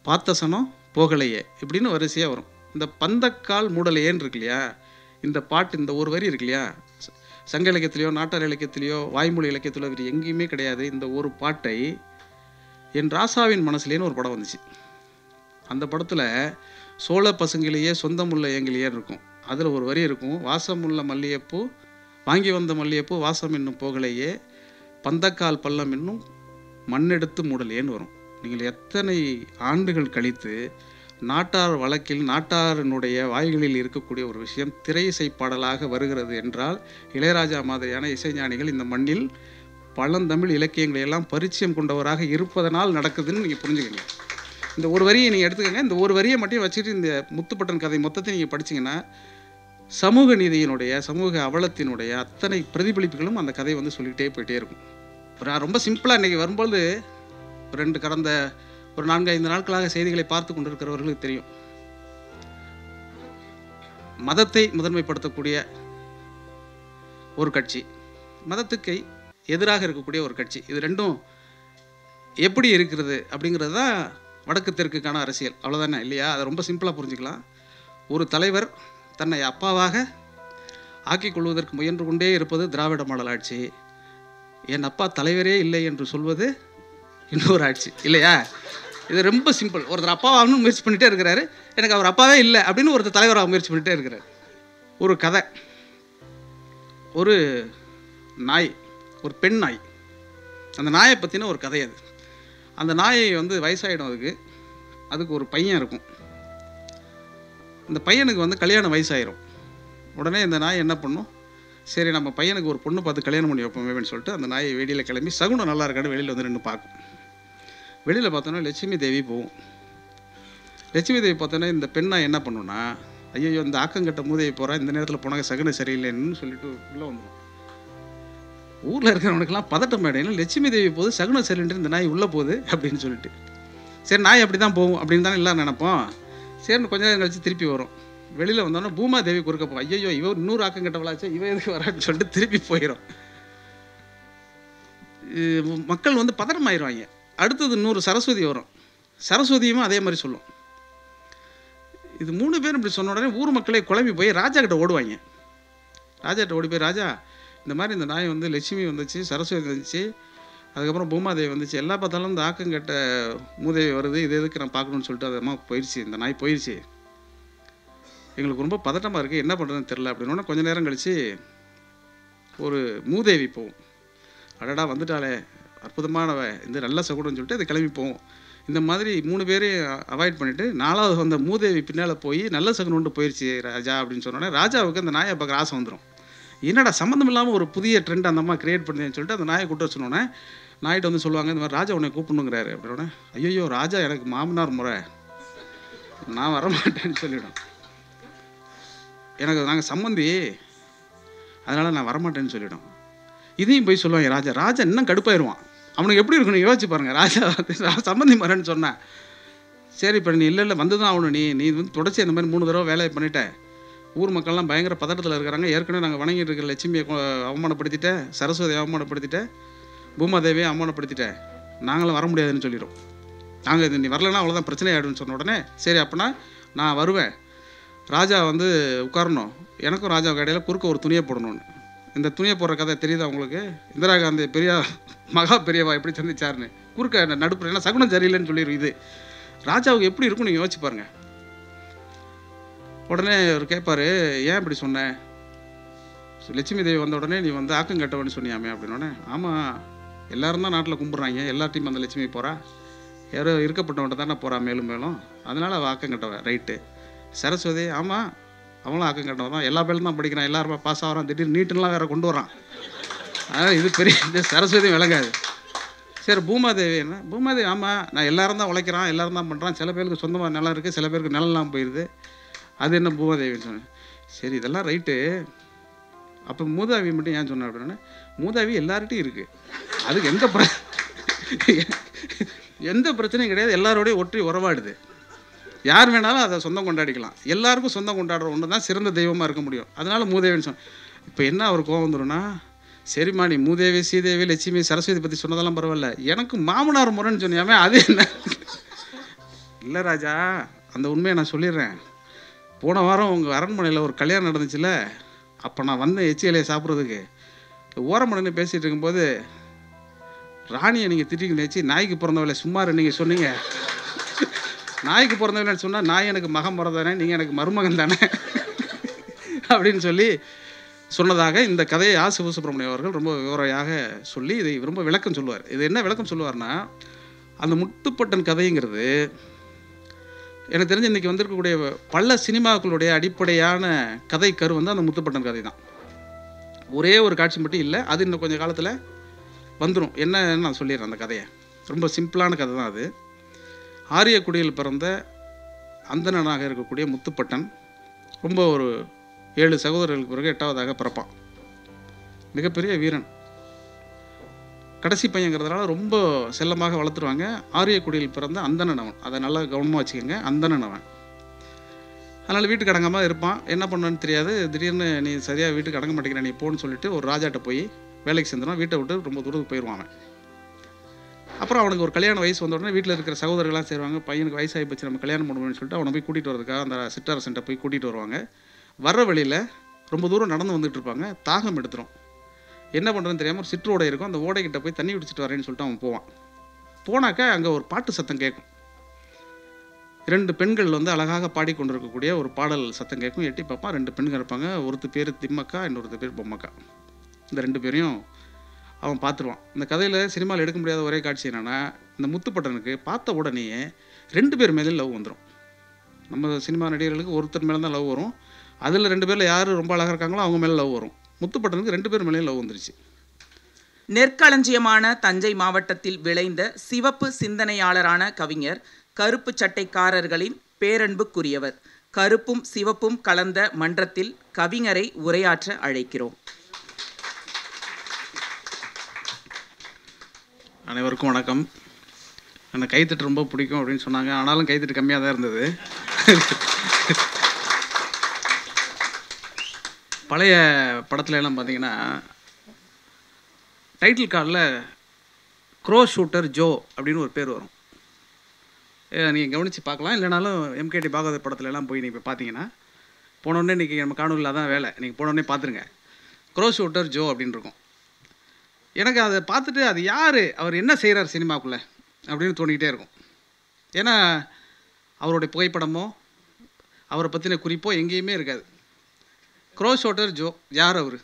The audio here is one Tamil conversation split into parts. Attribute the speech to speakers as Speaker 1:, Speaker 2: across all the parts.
Speaker 1: பார்த்தசனம் போகலையே இப்படின்னு வரிசையாக வரும். இந்த பந்தக்கால் மூடலையேன்னு இருக்கு இல்லையா, இந்த பாட்டு, இந்த ஒரு வரி இருக்கு இல்லையா, சங்க இலக்கியத்திலையோ நாட்டார் இலக்கியத்திலையோ வாய்மொழி இலக்கியத்திலோ இது எங்கேயுமே கிடையாது. இந்த ஒரு பாட்டை என் ராசாவின் மனசுலேன்னு ஒரு படம் வந்துச்சு. அந்த படத்தில் சோழ பசுங்கிலேயே சொந்தமுள்ள எங்கிலேயே இருக்கும். அதில் ஒரு வரி இருக்கும், வாசமுள்ள மல்லிகைப்பூ வாங்கி வந்த மல்லிகைப்பூ வாசம் இன்னும் போகலையே பந்தக்கால் பள்ளம் இன்னும் மண்ணெடுத்து மூடலையேன்னு வரும். நீங்கள் எத்தனை ஆண்டுகள் கழித்து நாட்டார் வழக்கில் நாட்டாரினுடைய வாய்களில் இருக்கக்கூடிய ஒரு விஷயம் திரை இசை பாடலாக வருகிறது என்றால் இளையராஜா மாதிரியான இசைஞானிகள் இந்த மண்ணில் பழந்தமிழ் இலக்கியங்களை எல்லாம் பரிச்சயம் கொண்டவராக இருப்பதனால் நடக்குதுன்னு நீங்கள் புரிஞ்சுக்கங்க. இந்த ஒரு வரியை நீங்கள் எடுத்துக்கங்க. இந்த ஒரு வரியை மட்டும் வச்சுட்டு இந்த முத்துப்பட்டன் கதை மொத்தத்தை நீங்கள் படிச்சிங்கன்னா சமூக நீதியினுடைய சமூக அவலத்தினுடைய அத்தனை பிரதிபலிப்புகளும் அந்த கதை வந்து சொல்லிகிட்டே போயிட்டே இருக்கும். ரொம்ப சிம்பிளாக இன்றைக்கி வரும்போது கடந்த ஒரு 4-5 நாட்களாக செய்திகளை பார்த்து கொண்டிருக்கிறவர்களுக்கு தெரியும். மதத்தை முதன்மைப்படுத்தக்கூடிய ஒரு கட்சி, மதத்துக்கு எதிராக இருக்கக்கூடிய ஒரு கட்சி, இது ரெண்டும் எப்படி இருக்கிறது அப்படிங்கிறது தான் வடக்கு தெற்குக்கான அரசியல். அவ்வளோதானே இல்லையா? அதை ரொம்ப சிம்பிளாக புரிஞ்சுக்கலாம். ஒரு தலைவர் தன்னை அப்பாவாக ஆக்கிக் கொள்வதற்கு முயன்று கொண்டே இருப்பது திராவிட மாடல் ஆட்சி. என் அப்பா தலைவரே இல்லை என்று சொல்வது இன்னொரு ஆட்சி இல்லையா? இது ரொம்ப சிம்பிள். ஒருத்தர் அப்பாவாகணும்னு முயற்சி பண்ணிகிட்டே இருக்கிறாரு, எனக்கு அவர் அப்பாவே இல்லை அப்படின்னு ஒருத்தர் தலைவராக முயற்சி பண்ணிகிட்டே இருக்கிறார். ஒரு கதை, ஒரு நாய், ஒரு பெண் நாய், அந்த நாயை பற்றின ஒரு கதை. அது அந்த நாயை வந்து வயசாகிடும், அதுக்கு ஒரு பையன் இருக்கும். அந்த பையனுக்கு வந்து கல்யாண வயசாயிரும். உடனே இந்த நாய் என்ன பண்ணும், சரி நம்ம பையனுக்கு ஒரு பொண்ணு பார்த்து கல்யாணம் பண்ணி வைப்போமேன்னு சொல்லிட்டு அந்த நாயை வெளியில் கிளம்பி சகுனம் நல்லா இருக்கான்னு வெளியில் வந்து நின்று பார்க்கும். வெளியில் பார்த்தோன்னா லட்சுமி தேவி போகும். லட்சுமி தேவி பார்த்தோன்னா இந்த பெண்ணா என்ன பண்ணுன்னா, ஐயோ இந்த ஆக்கங்கட்ட மூதேவி போகிறா, இந்த நேரத்தில் போனாங்க சகுனம் சரியில்லைன்னு சொல்லிட்டு உள்ளே வந்துடும். ஊரில் இருக்கிறவனுக்கெல்லாம் பதட்டம் ஆகிடும், லட்சுமி தேவி போகுது சகுனம் சரியில்லைன்னு இந்த நாய் உள்ளே போகுது அப்படின்னு சொல்லிட்டு. சரி நாய் அப்படி தான் போகும் அப்படின்னு தானே எல்லோரும் நினைப்போம். சரின்னு கொஞ்ச நேரம் கழிச்சு திருப்பி வரும். வெளியில் வந்தோன்னா பூமாதேவி குறுக்க போகும். ஐயோ இவ இன்னொரு ஆக்கம் கட்டவளாச்சு, இவ எதுக்கு வரான்னு சொல்லிட்டு திருப்பி போயிடும். மக்கள் வந்து பதட்டம் ஆயிடுவாங்க. அடுத்தது இன்னொரு சரஸ்வதி வரும். சரஸ்வதியும் அதே மாதிரி சொல்லும். இது 3 பேரும் இப்படி சொன்ன உடனே ஊர் மக்களே குழம்பி போய் ராஜா கிட்ட ஓடுவாங்க. ராஜாகிட்ட ஓடி போய், ராஜா இந்த மாதிரி இந்த நாய் வந்து லட்சுமி வந்துச்சு, சரஸ்வதி வந்துச்சு, அதுக்கப்புறம் பூமாதேவி வந்துச்சு, எல்லா பார்த்தாலும் இந்த ஆக்கங்கட்ட மூதேவி வருது, இது எதுக்கு நான் பார்க்கணுன்னு சொல்லிட்டு அது அம்மா போயிடுச்சு, இந்த நாய் போயிடுச்சு, எங்களுக்கு ரொம்ப பதட்டமாக இருக்குது, என்ன பண்ணுறதுன்னு தெரில அப்படின்னா கொஞ்சம் நேரம் கழித்து ஒரு மூதேவி போகும். அடடா வந்துட்டாலே அற்புதமானவ, இந்த நல்ல சகுனம்னு சொல்லிட்டு அது கிளம்பி போகும். இந்த மாதிரி 3 பேரையும் அவாய்ட் பண்ணிவிட்டு 4வது வந்த மூதேவி பின்னால் போய் நல்ல சகுனம்ட்டு போயிடுச்சு ராஜா அப்படின்னு சொன்னோன்னே ராஜாவுக்கு அந்த நாயை பார்க்குற ஆசை வந்துடும். என்னடா சம்மந்தம் இல்லாமல் ஒரு புதிய ட்ரெண்ட் அந்த அம்மா க்ரியேட் பண்ணுதுன்னு சொல்லிட்டு அந்த நாயை கூட்ட சொன்னோன்னே நாய்கிட்ட வந்து சொல்லுவாங்க, இந்த மாதிரி ராஜா உன்னை கூப்பிடணுங்கிறாரு அப்படின்னோடனே, ஐயோ ராஜா எனக்கு மாமனார் முறை, நான் வரமாட்டேன்னு சொல்லிவிடும். எனக்கு நாங்கள் சம்மந்தி, அதனால் நான் வரமாட்டேன்னு சொல்லிவிடும். இதையும் போய் சொல்லுவாங்க ராஜா. ராஜா இன்னும் கடுப்பாயிருவான். அவனுக்கு எப்படி இருக்கணும் யோசிச்சு பாருங்கள். ராஜா சம்மந்தி மரேன்னு சொன்னேன். சரி இப்போ நீ இல்லை வந்து தான் ஆகணும், நீ வந்து தொடச்சி இந்த மாதிரி 3 தடவை வேலையை பண்ணிட்டேன், ஊர் மக்கள்லாம் பயங்கர பதட்டத்தில் இருக்கிறாங்க, ஏற்கனவே நாங்கள் வணங்கிட்டு இருக்கிற லட்சுமியை அவமானப்படுத்திட்டேன், சரஸ்வதியை அவமானப்படுத்திட்டேன், பூமாதேவியை அவமானப்படுத்திட்டேன், நாங்களும் வர முடியாதுன்னு சொல்லிடும். நாங்கள் நீ வரலன்னா அவ்வளோதான் பிரச்சனை ஆகிடும்னு சொன்ன உடனே சரி அப்படின்னா நான் வருவேன், ராஜா வந்து உட்காரணும், எனக்கும் ராஜாவுக்கு இடையில குறுக்க ஒரு துணியை போடணும்னு. இந்த துணியை போடுற கதை தெரியுதா உங்களுக்கு? இந்திரா காந்தி மகா பெரியவா எப்படி சந்திச்சாருன்னு குறுக்க நடுப்புற, ஏன்னா சகுனம் சரியில்லைன்னு சொல்லிடும். இது ராஜாவுக்கு எப்படி இருக்கும் நீங்கள் யோசிச்சு பாருங்கள். உடனே அவர் கேட்பார், ஏன் இப்படி சொன்னேன், லட்சுமி தேவி வந்த உடனே நீ வந்து ஆக்கம் கட்டவன்னு சொன்னியாமே அப்படின்னோடனே, ஆமாம் எல்லோரும் தான் நாட்டில் கும்பிட்றாங்க, எல்லாத்தையும் அந்த லட்சுமி போகிறா, யாரோ இருக்கப்பட்டவன்ட்ட தானே போகிறா மேலும் மேலும், அதனால் அவள் ஆக்கம் கட்டவன் ரைட்டு. சரஸ்வதி, ஆமாம் அவங்களும் ஆக்கம் கட்டவன் தான், எல்லா பேரும் தான் படிக்கிறான், எல்லாருமே பாஸ் ஆகிறான், திடீர்னு நீட்டுலாம் வேறு கொண்டு வரான், அதனால் இது பெரிய இந்த சரஸ்வதியும் விளங்காது. சரி பூமாதேவி என்ன, பூமாதேவி ஆமாம் நான் எல்லோரும் தான் உழைக்கிறான், எல்லோரும் தான் பண்ணுறான், சில பேருக்கு சொந்தமாக நிலம் இருக்குது, சில பேருக்கு நிலம்லாம் போயிடுது, அது என்ன பூமாதேவின்னு சொன்னேன். சரி இதெல்லாம் ரைட்டு, அப்போ மூதாவி மட்டும் ஏன் சொன்னேன் அப்படின்னா, மூதாவி எல்லார்கிட்டையும் இருக்குது, அதுக்கு எந்த பிரச்சனையும் கிடையாது, எல்லாரோடையும் ஒற்றி உறவாடுது, யார் வேணாலும் அதை சொந்தம் கொண்டாடிக்கலாம், எல்லாருக்கும் சொந்தம் கொண்டாடுற ஒன்று தான் சிறந்த தெய்வமாக இருக்க முடியும், அதனால் மூதேவின்னு சொன்னேன். இப்போ என்ன அவர் கோவம் வந்துடும்னா, சரிம்மா நீ மூதேவி ஸ்ரீதேவி லட்சுமி சரஸ்வதி பற்றி சொன்னதெல்லாம் பரவாயில்ல, எனக்கு மாமனார் முறைன்னு சொன்னியாமே அது என்ன, இல்லை ராஜா, அந்த உண்மையை நான் சொல்லிடுறேன். போன வாரம் உங்கள் அரண்மனையில் ஒரு கல்யாணம் நடந்துச்சுல்ல, அப்போ நான் வந்தேன் எச்சி இலையை சாப்பிட்றதுக்கு. ஓரமடன்னு பேசிகிட்டு இருக்கும்போது ராணியை நீங்கள் திட்டிங்க, எச்சி நாய்க்கு பிறந்தவளை சும்மா நீங்கள் சொன்னீங்க. நாய்க்கு பிறந்தவளன்னு சொன்னால் நாய் எனக்கு மகன் பிறந்தானே, நீங்கள் எனக்கு மருமகன் தானே அப்படின்னு சொல்லி சொன்னதாக இந்த கதையை ஆ. சிவசுப்ரமணியம் அவர்கள் ரொம்ப விவரையாக சொல்லி இதை ரொம்ப விளக்கம் சொல்லுவார். இது என்ன விளக்கம் சொல்லுவார்னா, அந்த முத்துப்பட்டன் கதைங்கிறது எனக்கு தெரிஞ்சு இன்றைக்கி வந்திருக்கக்கூடிய பல சினிமாக்களுடைய அடிப்படையான கதை கரு வந்து அந்த முத்துப்பட்டன் கதை தான். ஒரே ஒரு காட்சி மட்டும் இல்லை, அது இன்னும் கொஞ்சம் காலத்தில் வந்துடும். என்னன்னு நான் சொல்லிடுறேன். அந்த கதையை ரொம்ப சிம்பிளான கதை தான் அது. ஆரியக்குடியில் பிறந்த அந்தணனாக இருக்கக்கூடிய முத்துப்பட்டன் ரொம்ப ஒரு 7 சகோதரர்களுக்கு பிறகு 8வதாக பிறப்பான். மிகப்பெரிய வீரன், கடைசி பையங்கிறதுனால ரொம்ப செல்லமாக வளர்த்துருவாங்க. ஆரியக்குடியில் பிறந்த அந்தணன் அவன், அதை நல்லா கவனமாக வச்சுக்கோங்க. அந்தணன் அவன், அதனால் வீட்டுக்கு அடங்காமல் இருப்பான். என்ன பண்ணணுன்னு தெரியாது. திடீர்னு நீ சரியாக வீட்டுக்கு அடங்க மாட்டேங்கிற, நீ போன்னு சொல்லிட்டு ஒரு ராஜாட்ட போய் வேலைக்கு சேர்ந்துடும். வீட்டை விட்டு ரொம்ப தூரத்துக்கு போயிடுவான் அவன். அப்புறம் அவனுக்கு ஒரு கல்யாண வயசு வந்த உடனே வீட்டில் இருக்கிற சகோதரர்கள்லாம் சேருவாங்க. பையனுக்கு வயசாகி போச்சு, நம்ம கல்யாணம் பண்ணணும்னு சொல்லிட்டு அவனை போய் கூட்டிகிட்டு வரதுக்காக அந்த சிற்றரசன்ட்ட போய் கூட்டிகிட்டு வருவாங்க. வர்ற வழியில் ரொம்ப தூரம் நடந்து வந்துட்டு இருப்பாங்க. தாகம் எடுத்துரும். என்ன பண்ணுறதுன்னு தெரியாமல் ஒரு சிற்றோடை இருக்கும், அந்த ஓடைக்கிட்ட போய் தண்ணி குடிச்சிட்டு வரேன்னு சொல்லிட்டு அவன் போவான். போனாக்கா அங்கே ஒரு பாட்டு சத்தம் கேட்கும். 2 பெண்கள் வந்து அழகாக பாடிக்கொண்டு இருக்கக்கூடிய ஒரு பாடல் சத்தம் கேட்கும். எட்டி பார்ப்பான், 2 பெண்கள் இருப்பாங்க. ஒருத்தர் பேர் திம்மக்கா, இன்னொருத்தர் பேர் பொம்மக்கா. இந்த 2 பேரையும் அவன் பார்த்துருவான். இந்த கதையில் சினிமாவில் எடுக்க முடியாத ஒரே காட்சி என்னென்னா, இந்த முத்துப்பட்டனுக்கு பார்த்த உடனேயே 2 பேர் மேலே லவ் வந்துடும். நம்ம சினிமா நடிகர்களுக்கு ஒருத்தர் மேலே தான் லவ் வரும். அதில் 2 பேரில் யார் ரொம்ப அழகாக இருக்காங்களோ அவங்க மேலே லவ் வரும். முத்துப்பட்டனுக்கு 2 பேர் மேலேயும் லவ் வந்துருச்சு.
Speaker 2: நெற்களஞ்சியமான தஞ்சை மாவட்டத்தில் விளைந்த சிவப்பு சிந்தனையாளரான கவிஞர் கருப்பு சட்டைக்காரர்களின் பேரன்புக்குரியவர். கருப்பும் சிவப்பும் கலந்த மன்றத்தில் கவிஞரை உரையாற்ற அழைக்கிறோம்.
Speaker 1: அனைவருக்கும் வணக்கம். எனக்கு கைத்தட்டு ரொம்ப பிடிக்கும் அப்படின்னு சொன்னாங்க. ஆனாலும் கைத்தட்டு கம்மியாக தான் இருந்தது. பழைய படத்துல எல்லாம் பார்த்தீங்கன்னா டைட்டில் கார்டில் க்ரோ ஷூட்டர் ஜோ அப்படின்னு ஒரு பேர் வரும். நீங்கள் கவனித்து பார்க்கலாம். இல்லைனாலும் எம்கேடி பாகவதர் படத்துல எல்லாம் போய் நீங்கள் பார்த்தீங்கன்னா, போனோடனே இன்றைக்கி நம்ம காணொலியில் தான் வேலை, நீங்கள் போனோடனே பார்த்துருங்க. க்ரோ ஷூட்டர் ஜோ அப்படின்னு இருக்கும். எனக்கு அதை பார்த்துட்டு அது யார், அவர் என்ன செய்கிறார் சினிமாக்குள்ளே அப்படின்னு தோணிக்கிட்டே இருக்கும். ஏன்னா அவருடைய புகைப்படமோ அவரை பற்றின குறிப்போ எங்கேயுமே இருக்காது. க்ரோ ஷூட்டர் ஜோ யார் அவர்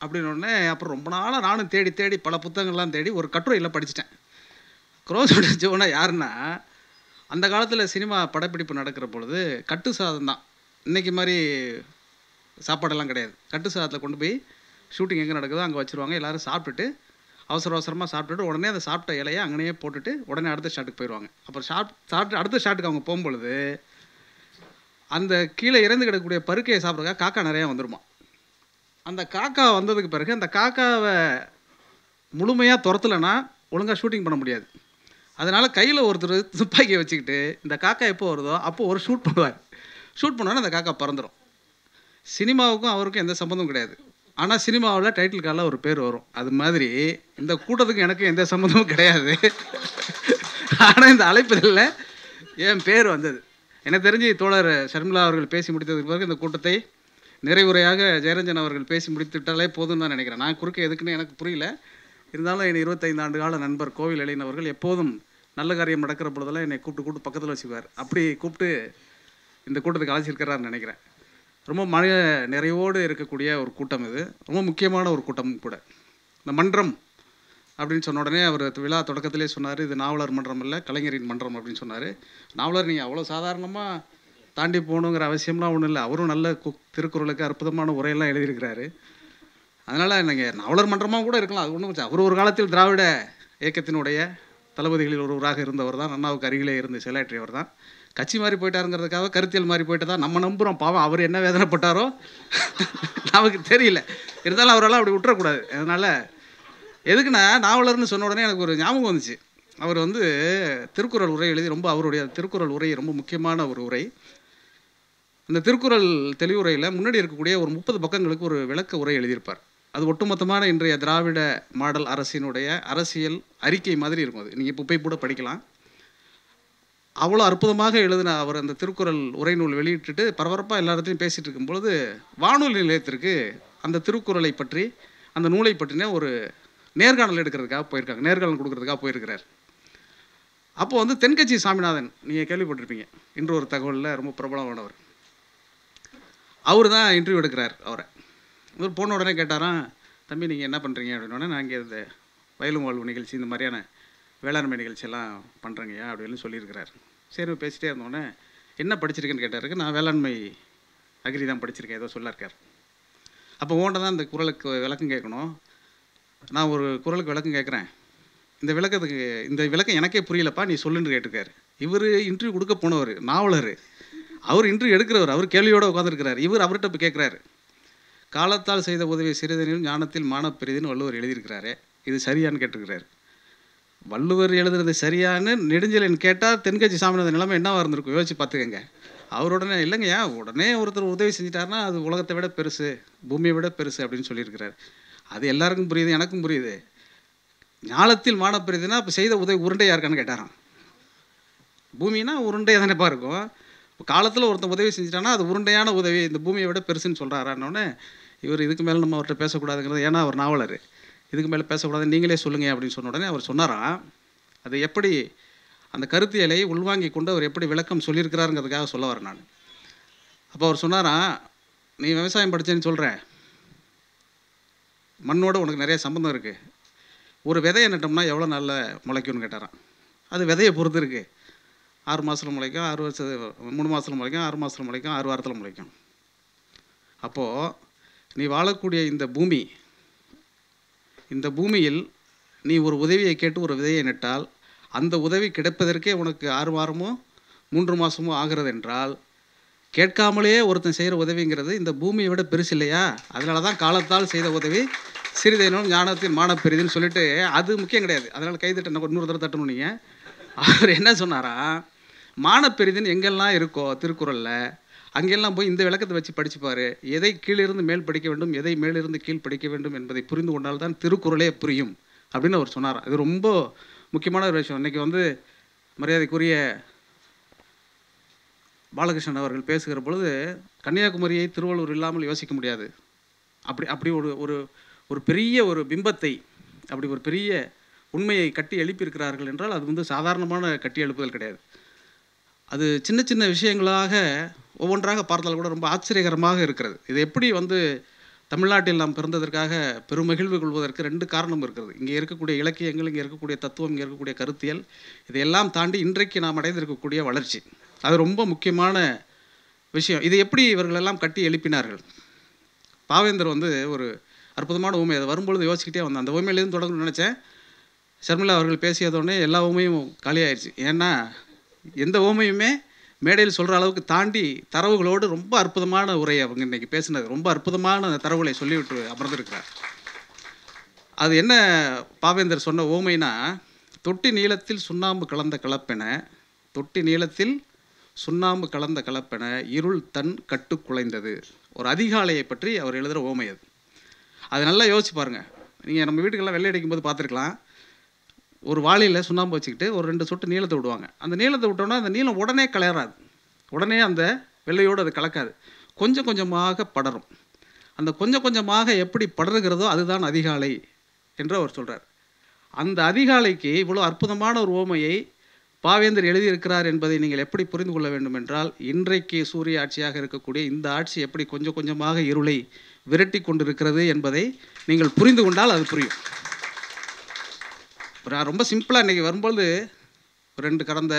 Speaker 1: அப்படின்னோடனே அப்புறம் ரொம்ப நாளாக நானும் தேடி தேடி பல புத்தகங்கள்லாம் தேடி ஒரு கட்டுரையில் படிச்சுட்டேன். க்ரோ ஷூட்டர் ஜோனா யாருன்னா, அந்த காலத்தில் சினிமா படப்பிடிப்பு நடக்கிற பொழுது கட்டு சாதம் தான், இன்றைக்கி மாதிரி சாப்பாடெல்லாம் கிடையாது. கட்டு சாதத்தில் கொண்டு போய் ஷூட்டிங் எங்கே நடக்குதோ அங்கே வச்சுருவாங்க. எல்லோரும் சாப்பிட்டுட்டு அவசர அவசரமாக சாப்பிட்டுட்டு உடனே அந்த சாப்பிட்ட இலையை அங்கேயே போட்டுட்டு உடனே அடுத்த ஷாட்டுக்கு போயிடுவாங்க. அப்புறம் சாப்பிட்டு அடுத்த ஷாட்டுக்கு அவங்க போகும்பொழுது அந்த கீழே இறந்து கிடக்கக்கூடிய பருக்கையை சாப்பிட்றதுக்காக காக்கா நிறையா வந்துடுமா. அந்த காக்கா வந்ததுக்கு பிறகு அந்த காக்காவை முழுமையாக துரத்தலைன்னா ஒழுங்காக ஷூட்டிங் பண்ண முடியாது. அதனால் கையில் ஒருத்தர் துப்பாக்கியை வச்சுக்கிட்டு இந்த காக்கா எப்போ வருதோ அப்போ ஒரு ஷூட் பண்ணுவார். ஷூட் பண்ணோன்னா அந்த காக்கா பறந்துடும். சினிமாவுக்கும் அவருக்கும் எந்த சம்மந்தமும் கிடையாது. ஆனால் சினிமாவில் டைட்டில் கார்டில் ஒரு பேர் வரும். அது மாதிரி இந்த கூட்டத்துக்கு எனக்கு எந்த சம்மந்தமும் கிடையாது. ஆனால் இந்த அழைப்பிதழில் என் பேர் வந்தது. எனக்கு தெரிஞ்சு தோழர் ஷர்மிளா அவர்கள் பேசி முடித்ததுக்கு பிறகு இந்த கூட்டத்தை நிறைவுரையாக ஜெயரஞ்சன் அவர்கள் பேசி முடித்துட்டாலே போதும்னு தான் நினைக்கிறேன். நான் குறுக்க எதுக்குன்னு எனக்கு புரியல. இருந்தாலும் என் 25 ஆண்டு கால நண்பர் கோவில் இளைஞன் அவர்கள் எப்போதும் நல்ல காரியம் நடக்கிற பொழுதெல்லாம் என்னை கூப்பிட்டு பக்கத்தில் வச்சுக்குவார். அப்படி கூப்பிட்டு இந்த கூட்டத்துக்கு அழைச்சிருக்கிறான்னு நினைக்கிறேன். ரொம்ப மன நிறைவோடு இருக்கக்கூடிய ஒரு கூட்டம் இது. ரொம்ப முக்கியமான ஒரு கூட்டமும் கூட. இந்த மன்றம் அப்படின்னு சொன்ன உடனே அவர் விழா தொடக்கத்திலே சொன்னார், இது நாவலர் மன்றம் இல்லை, கலைஞரின் மன்றம் அப்படின்னு சொன்னார். நாவலர் நீங்கள் அவ்வளோ சாதாரணமாக தாண்டி போகணுங்கிற அவசியம்லாம் ஒன்றும் இல்லை. அவரும் நல்ல திருக்குறளுக்கு அற்புதமான உரையெல்லாம் எழுதியிருக்கிறாரு. அதனால் நீங்கள் நாவலர் மன்றமாக கூட இருக்கலாம், அது ஒன்றும். அவர் ஒரு காலத்தில் திராவிட இயக்கத்தினுடைய தளபதிகளில் ஒருவராக இருந்தவர் தான். அண்ணாவுக்கு அருகிலே இருந்து செயலாற்றியவர் தான். கட்சி மாறி போயிட்டாருங்கிறதுக்காக கருத்தியல் மாறி போயிட்டு தான் நம்ம நம்புகிறோம். பாவம் அவர் என்ன வேதனைப்பட்டாரோ நமக்கு தெரியல. இருந்தாலும் அவரெல்லாம் அப்படி விட்டுறக்கூடாது. அதனால் எதுக்குன்னா, நாவலர்னு சொன்ன உடனே எனக்கு ஒரு ஞாபகம் வந்துச்சு. அவர் வந்து திருக்குறள் உரை எழுதி ரொம்ப அவருடைய திருக்குறள் உரை ரொம்ப முக்கியமான ஒரு உரை. அந்த திருக்குறள் தெளிவுரையில் முன்னாடி இருக்கக்கூடிய ஒரு 30 பக்கங்களுக்கு ஒரு விளக்க உரை எழுதியிருப்பார். அது ஒட்டுமொத்தமான இன்றைய திராவிட மாடல் அரசினுடைய அரசியல் அறிக்கை மாதிரி இருக்கும். அது நீங்கள் இப்போ போய் கூட படிக்கலாம். அவ்வளோ அற்புதமாக எழுதின அவர் அந்த திருக்குறள் உரைநூல் வெளியிட்டுட்டு பரபரப்பாக எல்லா இடத்துலையும் பேசிகிட்டு இருக்கும்பொழுது வானொலி நிலையத்திற்கு அந்த திருக்குறளை பற்றி அந்த நூலை பற்றின ஒரு நேர்காணல் எடுக்கிறதுக்காக போயிருக்காங்க, நேர்காணல் கொடுக்கறதுக்காக போயிருக்கிறார். அப்போது வந்து தென்கட்சி சாமிநாதன், நீங்கள் கேள்விப்பட்டிருப்பீங்க, இன்று ஒரு தகவலில் ரொம்ப பிரபலமானவர், அவர் தான் இன்டர்வியூ எடுக்கிறார். அவரை இவர் போன உடனே கேட்டாராம், தம்பி நீங்கள் என்ன பண்ணுறீங்க அப்படின்னோடனே, நான் இங்கே இந்த வயலும் வாழ்வு நிகழ்ச்சி இந்த மாதிரியான வேளாண்மை நிகழ்ச்சியெல்லாம் பண்ணுறேங்கய்யா அப்படின்னு சொல்லியிருக்கிறார். சரி பேசிகிட்டே இருந்தோடனே என்ன படிச்சிருக்கேன்னு கேட்டாருக்கு. நான் வேளாண்மை அக்ரி தான் படிச்சிருக்கேன் ஏதோ சொல்லியிருக்கார். அப்போ ஓண்ட தான் இந்த குறளுக்கு விளக்கம் கேட்கணும். நான் ஒரு குறளுக்கு விளக்கம் கேட்குறேன், இந்த விளக்கம் எனக்கே புரியலப்பா நீ சொல்லுன்னு கேட்டிருக்காரு. இவர் இன்டர்வியூ கொடுக்க போனவர், நாவலர், அவர் இன்டர்வியூ எடுக்கிறவர், அவர் கேள்வியோடு உட்காந்துருக்கிறார். இவர் அவர்கிட்ட இப்போ கேட்குறாரு, காலத்தால் செய்த உதவி சிறிதனிலும் ஞானத்தில் மானப் பெரிதுன்னு வள்ளுவர் எழுதியிருக்கிறாரு, இது சரியான்னு கேட்டிருக்கிறாரு. வள்ளுவர் எழுதுறது சரியான்னு நெடுஞ்செழியன் கேட்டால் தென்கட்சி சாமிநாதன் நிலைமை என்னவாக இருந்திருக்கும் யோசிச்சு பார்த்துக்கங்க. அவர் உடனே இல்லைங்கய்யா, உடனே ஒருத்தர் உதவி செஞ்சிட்டாருன்னா அது உலகத்தை விட பெருசு, பூமியை விட பெருசு அப்படின்னு சொல்லியிருக்கிறார். அது எல்லாருக்கும் புரியுது, எனக்கும் புரியுது. ஞானத்தில் மானப் பெரிதுன்னா இப்போ செய்த உதவி உருண்டையாக இருக்கான்னு கேட்டாராம். பூமினா உருண்டையாக தானேப்பா இருக்கும். இப்போ காலத்தில் ஒருத்தன் உதவி செஞ்சிட்டான்னா அது உருண்டையான உதவி, இந்த பூமியை விட பெருசுன்னு சொல்கிறாரான்னொன்னே இவர் இதுக்கு மேலே நம்ம அவர்கிட்ட பேசக்கூடாதுங்கிறது, ஏன்னா அவர் நாவலர், இதுக்கு மேலே பேசக்கூடாது நீங்களே சொல்லுங்கள் அப்படின்னு சொன்ன உடனே அவர் சொன்னாராம், அது எப்படி அந்த கருத்தியலை உள்வாங்கி கொண்டு அவர் எப்படி விளக்கம் சொல்லியிருக்கிறாருங்கிறதுக்காக சொல்ல வரேன் நான். அப்போ அவர் சொன்னாராம், நீ விவசாயம் படித்தேன்னு சொல்கிற, மண்ணோட உனக்கு நிறைய சம்பந்தம் இருக்குது, ஒரு விதையை நட்டோம்னா எவ்வளோ நாளில் முளைக்கும்னு கேட்டாரான். அது விதையை பொறுத்து இருக்குது, 6 மாதத்தில் முளைக்கும், 3 மாதத்தில் முளைக்கும், 6 மாதத்தில் முளைக்கும், 6 வாரத்தில் முளைக்கும். அப்போது நீ வாழக்கூடிய இந்த பூமியில் நீ ஒரு உதவியை கேட்டு ஒரு விதையை நட்டால் அந்த உதவி கிடைப்பதற்கே உனக்கு 6 வாரமோ 3 மாதமோ ஆகிறது என்றால், கேட்காமலேயே ஒருத்தன் செய்கிற உதவிங்கிறது இந்த பூமியை விட பெருசு இல்லையா? அதனால தான் காலத்தால் செய்த உதவி சிறிதேனும் ஞானத்தின் மானப் பெரிதுன்னு சொல்லிட்டு, அது முக்கியம் கிடையாது, அதனால் கைதட்ட இன்னொரு தடவை தட்டணும். நீங்கள் அவர் என்ன சொன்னாரா, மானப் பெரிதுன்னு எங்கெல்லாம் இருக்கோ திருக்குறளில் அங்கெல்லாம் போய் இந்த விளக்கத்தை வச்சு படிச்சுப்பார். எதை கீழிருந்து மேல் படிக்க வேண்டும், எதை மேலிருந்து கீழ் படிக்க வேண்டும் என்பதை புரிந்து கொண்டால் தான் திருக்குறளே புரியும் அப்படின்னு அவர் சொன்னாராம். இது ரொம்ப முக்கியமான ஒரு விஷயம். இன்றைக்கி வந்து மரியாதைக்குரிய பாலகிருஷ்ணன் அவர்கள் பேசுகிற பொழுது, கன்னியாகுமரியை திருவள்ளூர் இல்லாமல் யோசிக்க முடியாது, அப்படி ஒரு பெரிய ஒரு பிம்பத்தை, அப்படி ஒரு பெரிய உண்மையை கட்டி எழுப்பியிருக்கிறார்கள் என்றால் அது வந்து சாதாரணமான கட்டி எழுப்புதல் கிடையாது. அது சின்ன சின்ன விஷயங்களாக ஒவ்வொன்றாக பார்த்தால் கூட ரொம்ப ஆச்சரியகரமாக இருக்கிறது. இது எப்படி வந்து தமிழ்நாட்டில் நாம் பிறந்ததற்காக பெருமகிழ்வு கொள்வதற்கு 2 காரணம் இருக்கிறது. இங்கே இருக்கக்கூடிய இலக்கியங்கள், இங்கே இருக்கக்கூடிய தத்துவம், இங்கே இருக்கக்கூடிய கருத்தியல், இதையெல்லாம் தாண்டி இன்றைக்கு நாம் அடைந்திருக்கக்கூடிய வளர்ச்சி, அது ரொம்ப முக்கியமான விஷயம். இது எப்படி இவர்களெல்லாம் கட்டி எழுப்பினார்கள்? பாவேந்தர் வந்து ஒரு அற்புதமான ஊமை, அது வரும்பொழுது யோசிக்கிட்டே வந்தேன். அந்த ஊமையிலேருந்து தொடங்கணும்னு நினச்சேன். ஷர்மிளா அவர்கள் பேசியதோடனே எல்லா ஊமையும் காலியாயிடுச்சு. ஏன்னா எந்த ஊமையுமே மேடையில் சொல்கிற அளவுக்கு தாண்டி தரவுகளோடு ரொம்ப அற்புதமான உரை அவங்க இன்றைக்கி பேசினது, ரொம்ப அற்புதமான தரவுகளை சொல்லிவிட்டு அமர்ந்திருக்கிறார். அது என்ன பாவேந்தர் சொன்ன ஊமைனா, தொட்டி நீளத்தில் சுண்ணாம்பு கலந்த கலப்பென, தொட்டி நீளத்தில் சுண்ணாம்பு கலந்த கலப்பென இருள் தன் கட்டு குலைந்தது. ஒரு அதிகாலையை பற்றி அவர் எழுதுகிற ஊமை அது. அது நல்லா யோசிச்சு பாருங்கள். நீங்கள் நம்ம வீட்டுக்கெல்லாம் வெள்ளை அடிக்கும்போது பார்த்துருக்கலாம், ஒரு வாளியில் சுண்ணாம்பு வச்சுக்கிட்டு ஒரு 2 சொட்டு நீளத்தை விடுவாங்க. அந்த நீளத்தை விட்டோன்னா அந்த நீளம் உடனே கலராது, உடனே அந்த வெள்ளையோடு அது கலக்காது, கொஞ்சம் கொஞ்சமாக படரும். அந்த கொஞ்சம் கொஞ்சமாக எப்படி படருகிறதோ அதுதான் அதிகாலை என்று அவர் சொல்கிறார். அந்த அதிகாலைக்கு இவ்வளோ அற்புதமான ஒரு ஓமையை பாவேந்தர் எழுதியிருக்கிறார் என்பதை நீங்கள் எப்படி புரிந்து கொள்ள வேண்டும் என்றால், இன்றைக்கு சூரிய ஆட்சியாக இருக்கக்கூடிய இந்த ஆட்சி எப்படி கொஞ்சம் கொஞ்சமாக இருளை விரட்டி கொண்டிருக்கிறது என்பதை நீங்கள் புரிந்து கொண்டால் அது புரியும். நான் ரொம்ப சிம்பிளாக இன்றைக்கி வரும்போது கடந்த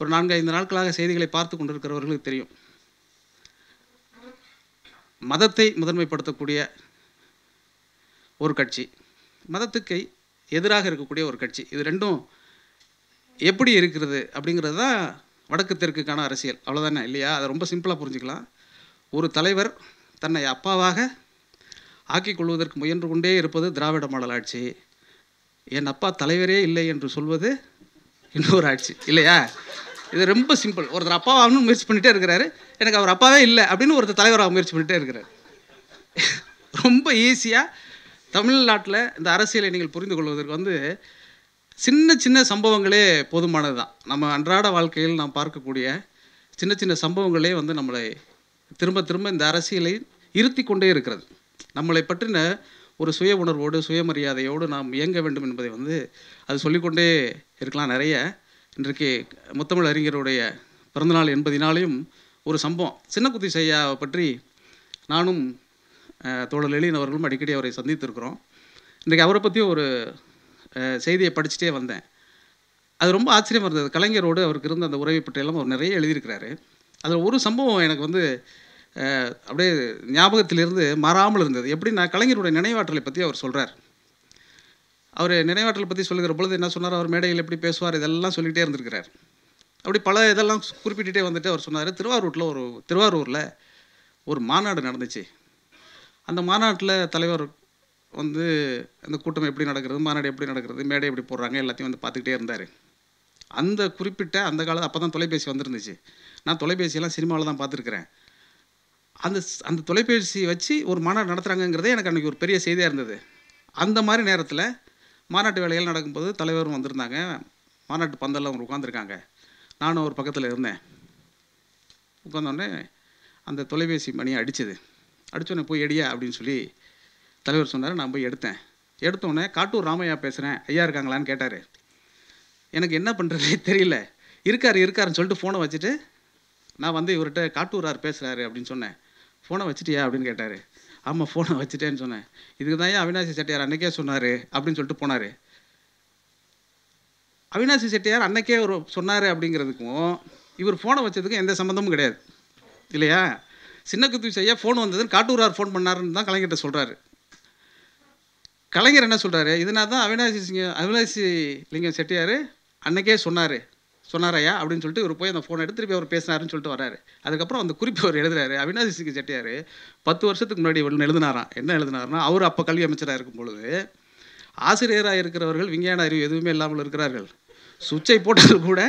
Speaker 1: ஒரு 4-5 நாட்களாக செய்திகளை பார்த்து கொண்டிருக்கிறவர்களுக்கு தெரியும், மதத்தை முதன்மைப்படுத்தக்கூடிய ஒரு கட்சி, மதத்துக்கு எதிராக இருக்கக்கூடிய ஒரு கட்சி, இது ரெண்டும் எப்படி இருக்கிறது அப்படிங்கிறது தான் வடக்கு தெற்குக்கான அரசியல். அவ்வளோதானே இல்லையா? அதை ரொம்ப சிம்பிளாக புரிஞ்சுக்கலாம். ஒரு தலைவர் தன்னை அப்பாவாக ஆக்கிக் கொள்வதற்கு முயன்று கொண்டே இருப்பது திராவிட மாடல் ஆட்சி. என் அப்பா தலைவரே இல்லை என்று சொல்வது இன்னொரு ஆட்சி, இல்லையா? இது ரொம்ப சிம்பிள். ஒருத்தர் அப்பாவாகணும்னு முயற்சி பண்ணிகிட்டே இருக்கிறாரு, எனக்கு அவர் அப்பாவே இல்லை அப்படின்னு ஒருத்தர் தலைவராக முயற்சி பண்ணிகிட்டே இருக்கிறார். ரொம்ப ஈஸியாக தமிழ்நாட்டில் இந்த அரசியலை நீங்கள் புரிந்து கொள்வதற்கு வந்து சின்ன சின்ன சம்பவங்களே போதுமானது தான். நம்ம அன்றாட வாழ்க்கையில் நாம் பார்க்கக்கூடிய சின்ன சின்ன சம்பவங்களே வந்து நம்மளை திரும்ப திரும்ப இந்த அரசியலை இருத்தி கொண்டே இருக்கிறது. நம்மளை பற்றின ஒரு சுய உணர்வோடு சுயமரியாதையோடு நாம் இயங்க வேண்டும் என்பதை வந்து அது சொல்லிக்கொண்டே இருக்கலாம். நிறைய இன்றைக்கு முத்தமிழ் அறிஞருடைய பிறந்தநாள் என்பதினாலையும் ஒரு சம்பவம் சின்னக்குத்தி ஐயாவை பற்றி நானும் தோழர் எழிலன் அவர்களும் அடிக்கடி அவரை சந்தித்திருக்கிறோம். இன்றைக்கு அவரை பற்றி ஒரு செய்தியை படிச்சுட்டே வந்தேன். அது ரொம்ப ஆச்சரியமாக இருந்தது. கலைஞரோடு அவருக்கு இருந்த அந்த உறவை பற்றியெல்லாம் அவர் நிறைய எழுதியிருக்கிறாரு. அதில் ஒரு சம்பவம் எனக்கு வந்து அப்படியே ஞாபகத்திலிருந்து மாறாமல் இருந்தது. எப்படின்னா, கலைஞருடைய நினைவாற்றலை பற்றி அவர் சொல்கிறார். அவர் நினைவாற்றலை பற்றி சொல்லுகிற பொழுது என்ன சொன்னார், அவர் மேடையில் எப்படி பேசுவார் இதெல்லாம் சொல்லிகிட்டே இருந்திருக்கிறார். அப்படி பல இதெல்லாம் குறிப்பிட்டுட்டே வந்துட்டு அவர் சொன்னார், திருவாரூரில் ஒரு மாநாடு நடந்துச்சு. அந்த மாநாட்டில் தலைவர் வந்து அந்த கூட்டம் எப்படி நடக்கிறது, மாநாடு எப்படி நடக்கிறது, மேடை எப்படி போடுறாங்க எல்லாத்தையும் வந்து பார்த்துக்கிட்டே இருந்தார். அந்த குறிப்பிட்ட அந்த காலம் அப்போ தான் தொலைபேசி வந்துருந்துச்சு. நான் தொலைபேசியெல்லாம் சினிமாவில் தான் பார்த்துருக்குறேன். அந்த தொலைபேசி வச்சு ஒரு மாநாடு நடத்துகிறாங்கங்கிறதே எனக்கு அன்றைக்கி ஒரு பெரிய செய்தியாக இருந்தது. அந்த மாதிரி நேரத்தில் மாநாட்டு வேலைகள் நடக்கும்போது தலைவரும் வந்திருந்தாங்க. மாநாட்டு பந்தலில் அவங்க உட்காந்துருக்காங்க. நானும் ஒரு பக்கத்தில் இருந்தேன். உட்காந்தோடனே அந்த தொலைபேசி மணியை அடித்தது. அடித்தோடனே போய் எடியா அப்படின்னு சொல்லி தலைவர் சொன்னார். நான் போய் எடுத்தோடனே காட்டூர் ராமையா பேசுகிறேன், ஐயா இருக்காங்களான்னு கேட்டார். எனக்கு என்ன பண்ணுறதே தெரியல. இருக்காருன்னு சொல்லிட்டு ஃபோனை வச்சுட்டு நான் வந்து இவர்கிட்ட காட்டூரார் பேசுகிறாரு அப்படின்னு சொன்னேன். ஃபோனை வச்சுட்டியா அப்படின்னு கேட்டார். ஆமாம் ஃபோனை வச்சுட்டேன்னு சொன்னேன். இதுக்கு தான் ஏன் அவினாசி செட்டியார் அன்றைக்கே சொன்னார் அப்படின்னு சொல்லிட்டு போனார். அவினாசி செட்டியார் அன்றைக்கே ஒரு சொன்னார் அப்படிங்கிறதுக்கும் இவர் ஃபோனை வச்சதுக்கும் எந்த சம்மந்தமும் கிடையாது இல்லையா? சின்னக்குத்தி செய்ய ஃபோன் வந்ததுன்னு காட்டூரார் ஃபோன் பண்ணாருன்னு தான் கலைஞர்கிட்ட சொல்கிறாரு. கலைஞர் என்ன சொல்கிறாரு, இதனால் தான் அவினாசி லிங்கம் செட்டியார் அன்றைக்கே சொன்னாரையா அப்படின்னு சொல்லிட்டு இவர் போய் அந்த ஃபோனை எடுத்து திருப்பி அவர் பேசினாருன்னு சொல்லிட்டு வராரு. அதுக்கப்புறம் அந்த குறிப்பு அவர் எழுதுறாரு. அவினாசி சிங் செட்டியார் 10 வருஷத்துக்கு முன்னாடி எழுதினாராம். என்ன எழுதினாருன்னா, அவர் அப்போ கல்வி அமைச்சராக இருக்கும் பொழுது ஆசிரியராக இருக்கிறவர்கள் விஞ்ஞான அறிவு எதுவுமே இல்லாமல் இருக்கிறார்கள். சுவிட்சை போட்டால் கூட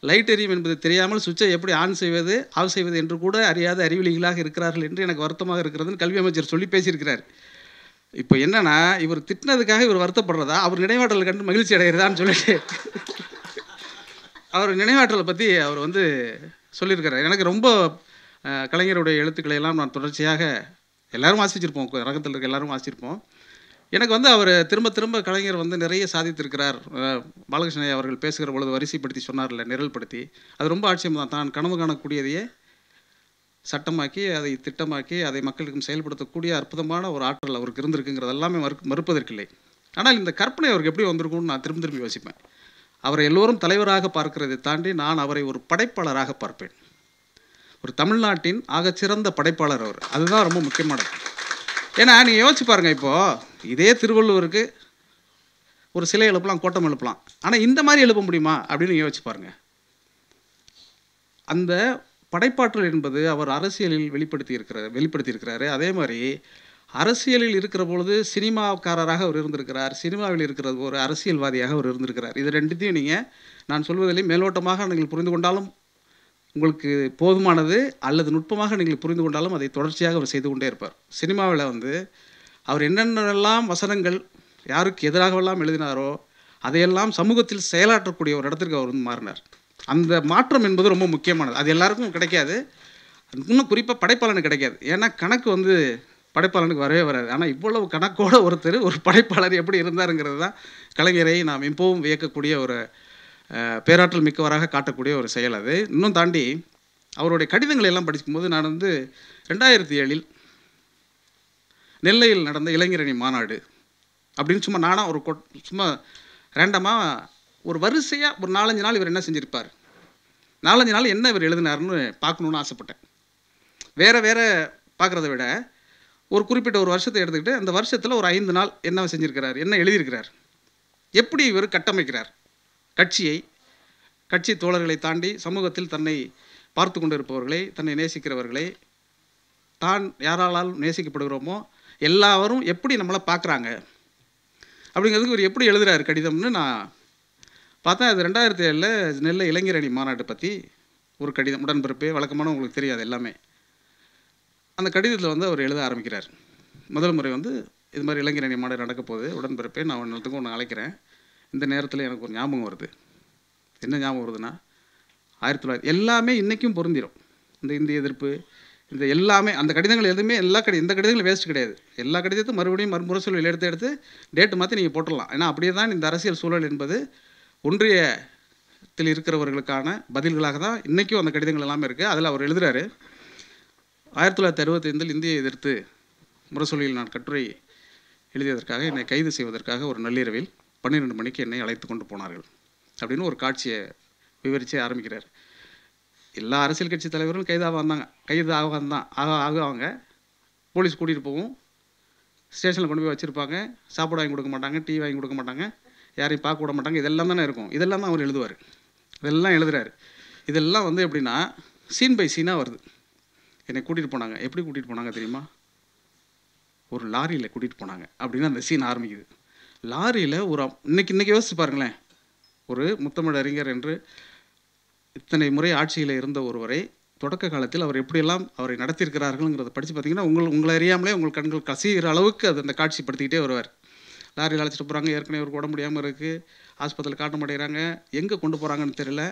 Speaker 1: லைட் எரியும் என்பது தெரியாமல் சுவிட்சை எப்படி ஆன் செய்வது ஆஃப் செய்வது என்று கூட அறியாத அறிவிலிகளாக இருக்கிறார்கள் என்று எனக்கு வருத்தமாக இருக்கிறதுன்னு கல்வி அமைச்சர் சொல்லி பேசியிருக்கிறார். இப்போ என்னன்னா, இவர் திட்டினதுக்காக இவர் வருத்தப்படுறதா, அவர் நினைவாற்றலை கண்டு மகிழ்ச்சி அடைகிறதான்னு சொல்லிட்டு அவர் நினைவாற்றலை பற்றி அவர் வந்து சொல்லியிருக்கிறார். எனக்கு ரொம்ப கலைஞருடைய எழுத்துக்களை எல்லாம் நான் தொடர்ச்சியாக எல்லோரும் வாசிச்சிருப்போம், ரகத்தில் இருக்க எல்லோரும் வாசிச்சிருப்போம். எனக்கு வந்து அவர் திரும்ப கலைஞர் வந்து நிறைய சாதித்திருக்கிறார். பாலகிருஷ்ணன் அவர்கள் பேசுகிற பொழுது வரிசைப்படுத்தி சொன்னார்ல, நிரல்படுத்தி, அது ரொம்ப ஆட்சியம் தான். தான் கனவு காணக்கூடியதையே சட்டமாக்கி அதை திட்டமாக்கி அதை மக்களுக்கும் செயல்படுத்தக்கூடிய அற்புதமான ஒரு ஆற்றல் அவருக்கு இருந்திருக்குங்கிறது எல்லாமே மறுப்பதற்கில்லை. ஆனால் இந்த கற்பனை அவருக்கு எப்படி வந்திருக்கும்னு நான் திரும்பி யோசிப்பேன். அவரை எல்லோரும் தலைவராக பார்க்கிறதை தாண்டி நான் அவரை ஒரு படைப்பாளராக பார்ப்பேன். ஒரு தமிழ்நாட்டின் ஆகச்சிறந்த படைப்பாளர் அவர். அதுதான் ரொம்ப முக்கியமானது. ஏன்னா நீங்கள் யோசிச்சு பாருங்கள், இப்போது இதே திருவள்ளுவருக்கு ஒரு சிலை எழுப்பலாம், கோட்டம் எழுப்பலாம். ஆனால் இந்த மாதிரி எழுப்ப முடியுமா அப்படின்னு யோசிச்சு பாருங்கள். அந்த படைப்பாற்றல் என்பது அவர் அரசியலில் வெளிப்படுத்தியிருக்கிறாரு. அதே மாதிரி அரசியலில் இருக்கிற பொழுது சினிமாக்காரராக அவர் இருந்திருக்கிறார். சினிமாவில் இருக்கிற ஒரு அரசியல்வாதியாக அவர் இருந்திருக்கிறார். இது ரெண்டுத்தையும் நீங்கள் நான் சொல்வதிலே மேலோட்டமாக நீங்கள் புரிந்து கொண்டாலும் உங்களுக்கு போதுமானது, அல்லது நுட்பமாக நீங்கள் புரிந்து கொண்டாலும் அதை தொடர்ச்சியாக அவர் செய்து கொண்டே இருப்பார். சினிமாவில் வந்து அவர் என்னென்னலாம் வசனங்கள் யாருக்கு எதிராகவெல்லாம் எழுதினாரோ அதையெல்லாம் சமூகத்தில் செயலாற்றக்கூடிய ஒரு இடத்திற்கு அவர் வந்து மாறினார். அந்த மாற்றம் என்பது ரொம்ப முக்கியமானது. அது எல்லாருக்கும் கிடைக்காது, இன்னும் குறிப்பாக படைப்பாளனுக்கு கிடைக்காது. ஏன்னா கணக்கு வந்து படைப்பாளனுக்கு வரவே வராது. ஆனால் இவ்வளவு கணக்கோட ஒருத்தர் ஒரு படைப்பாளர் எப்படி இருந்தாருங்கிறது தான் கலைஞரை நாம் இப்போவும் வியக்கக்கூடிய ஒரு பேராற்றல் மிக்கவராக காட்டக்கூடிய ஒரு செயல். அது இன்னும் தாண்டி அவருடைய கடிதங்களை எல்லாம் படிக்கும்போது நான் வந்து 2007 நெல்லையில் நடந்த இளைஞரணி மாநாடு அப்படின்னு சும்மா நானாக ஒரு சும்மா ரேண்டமாக ஒரு வரிசையாக ஒரு 4-5 நாள் இவர் என்ன செஞ்சுருப்பார், 4-5 நாள் என்ன இவர் எழுதினார்னு பார்க்கணுன்னு ஆசைப்பட்டேன். வேறு பார்க்குறத விட ஒரு குறிப்பிட்ட ஒரு வருஷத்தை எடுத்துக்கிட்டு அந்த வருஷத்தில் ஒரு 5 நாள் என்ன செஞ்சுருக்கிறார், என்ன எழுதியிருக்கிறார், எப்படி இவர் கட்டமைக்கிறார் கட்சி தோழர்களை தாண்டி சமூகத்தில் தன்னை பார்த்து கொண்டு இருப்பவர்களை, தன்னை நேசிக்கிறவர்களை, தான் யாராலும் நேசிக்கப்படுகிறோமோ எல்லாரும் எப்படி நம்மளை பார்க்குறாங்க அப்படிங்கிறதுக்கு இவர் எப்படி எழுதுகிறார் கடிதம்னு நான் பார்த்தேன். அது 2007 நெல்லை இளைஞரணி மாநாட்டை பற்றி ஒரு கடிதம். உடன்பிறப்பே வழக்கமான உங்களுக்கு தெரியாது எல்லாமே. அந்த கடிதத்தில் வந்து அவர் எழுத ஆரம்பிக்கிறார். முதல் முறை வந்து இது மாதிரி இளைஞரணி மாநாடு நடக்க போகுது, உடன்பிறப்பே நான் ஒன்றுத்துக்கும் ஒன்று அழைக்கிறேன், இந்த நேரத்தில் எனக்கு ஒரு ஞாபகம் வருது. என்ன ஞாபகம் வருதுன்னா, 1900 எல்லாமே இன்றைக்கும் பொருந்திடும். இந்த இந்திய எதிர்ப்பு, இந்த எல்லாமே அந்த கடிதங்கள் எதுவுமே இந்த கடிதங்களும் வேஸ்ட் கிடையாது. எல்லா கடிதத்தையும் மறுபடியும் மறுமுரசொலியில் எடுத்து டேட்டு மாற்றி நீங்கள் போட்டுடலாம். ஏன்னா அப்படியே தான் இந்த அரசியல் சூழல் என்பது ஒன்றியத்தில் இருக்கிறவர்களுக்கான பதில்களாக தான் இன்றைக்கும் அந்த கடிதங்கள் எல்லாமே இருக்குது. அதில் அவர் எழுதுகிறாரு, 1965 இந்தியை எதிர்த்து முரசொலியில் நான் கட்டுரை எழுதியதற்காக என்னை கைது செய்வதற்காக ஒரு நள்ளிரவில் 12 மணிக்கு என்னை அழைத்து கொண்டு போனார்கள் அப்படின்னு ஒரு காட்சியை விவரித்து ஆரம்பிக்கிறார். எல்லா அரசியல் கட்சி தலைவர்களும் கைது ஆகுவாங்க. போலீஸ் கூட்டிகிட்டு போகும், ஸ்டேஷனில் கொண்டு போய் வச்சுருப்பாங்க, சாப்பாடு வாங்கி கொடுக்க மாட்டாங்க, டீ வாங்கி கொடுக்க மாட்டாங்க, யாரையும் பார்க்க விட மாட்டாங்க. இதெல்லாம் தானே இருக்கும். இதெல்லாம் தான் அவர் எழுதுவார். இதெல்லாம் எழுதுகிறாரு. இதெல்லாம் வந்து எப்படின்னா சீன் பை சீனாக வருது. என்னை கூட்டிகிட்டு போனாங்க. எப்படி கூட்டிகிட்டு போனாங்க தெரியுமா? ஒரு லாரியில் கூட்டிகிட்டு போனாங்க அப்படின்னு அந்த சீன் ஆரம்பிக்குது. லாரியில் ஒரு இன்னைக்கு யோசிச்சு பாருங்களேன். ஒரு முத்தமிழ் அறிஞர் என்று இத்தனை முறை ஆட்சியில் இருந்த ஒருவரை தொடக்க காலத்தில் அவர் எப்படியெல்லாம் அவரை நடத்தியிருக்கிறார்கள்ங்கிறத படித்து பார்த்தீங்கன்னா உங்களை அறியாமலே உங்கள் கண்கள் கசிகிற அளவுக்கு அது அந்த காட்சிப்படுத்திக்கிட்டே வருவார். லாரியில் அழைச்சிட்டு போகிறாங்க, ஏற்கனவே அவருக்கு உடம்பு முடியாமல் இருக்குது, ஆஸ்பத்திரியில் காட்ட மாட்டேங்கிறாங்க, எங்கே கொண்டு போகிறாங்கன்னு தெரியல.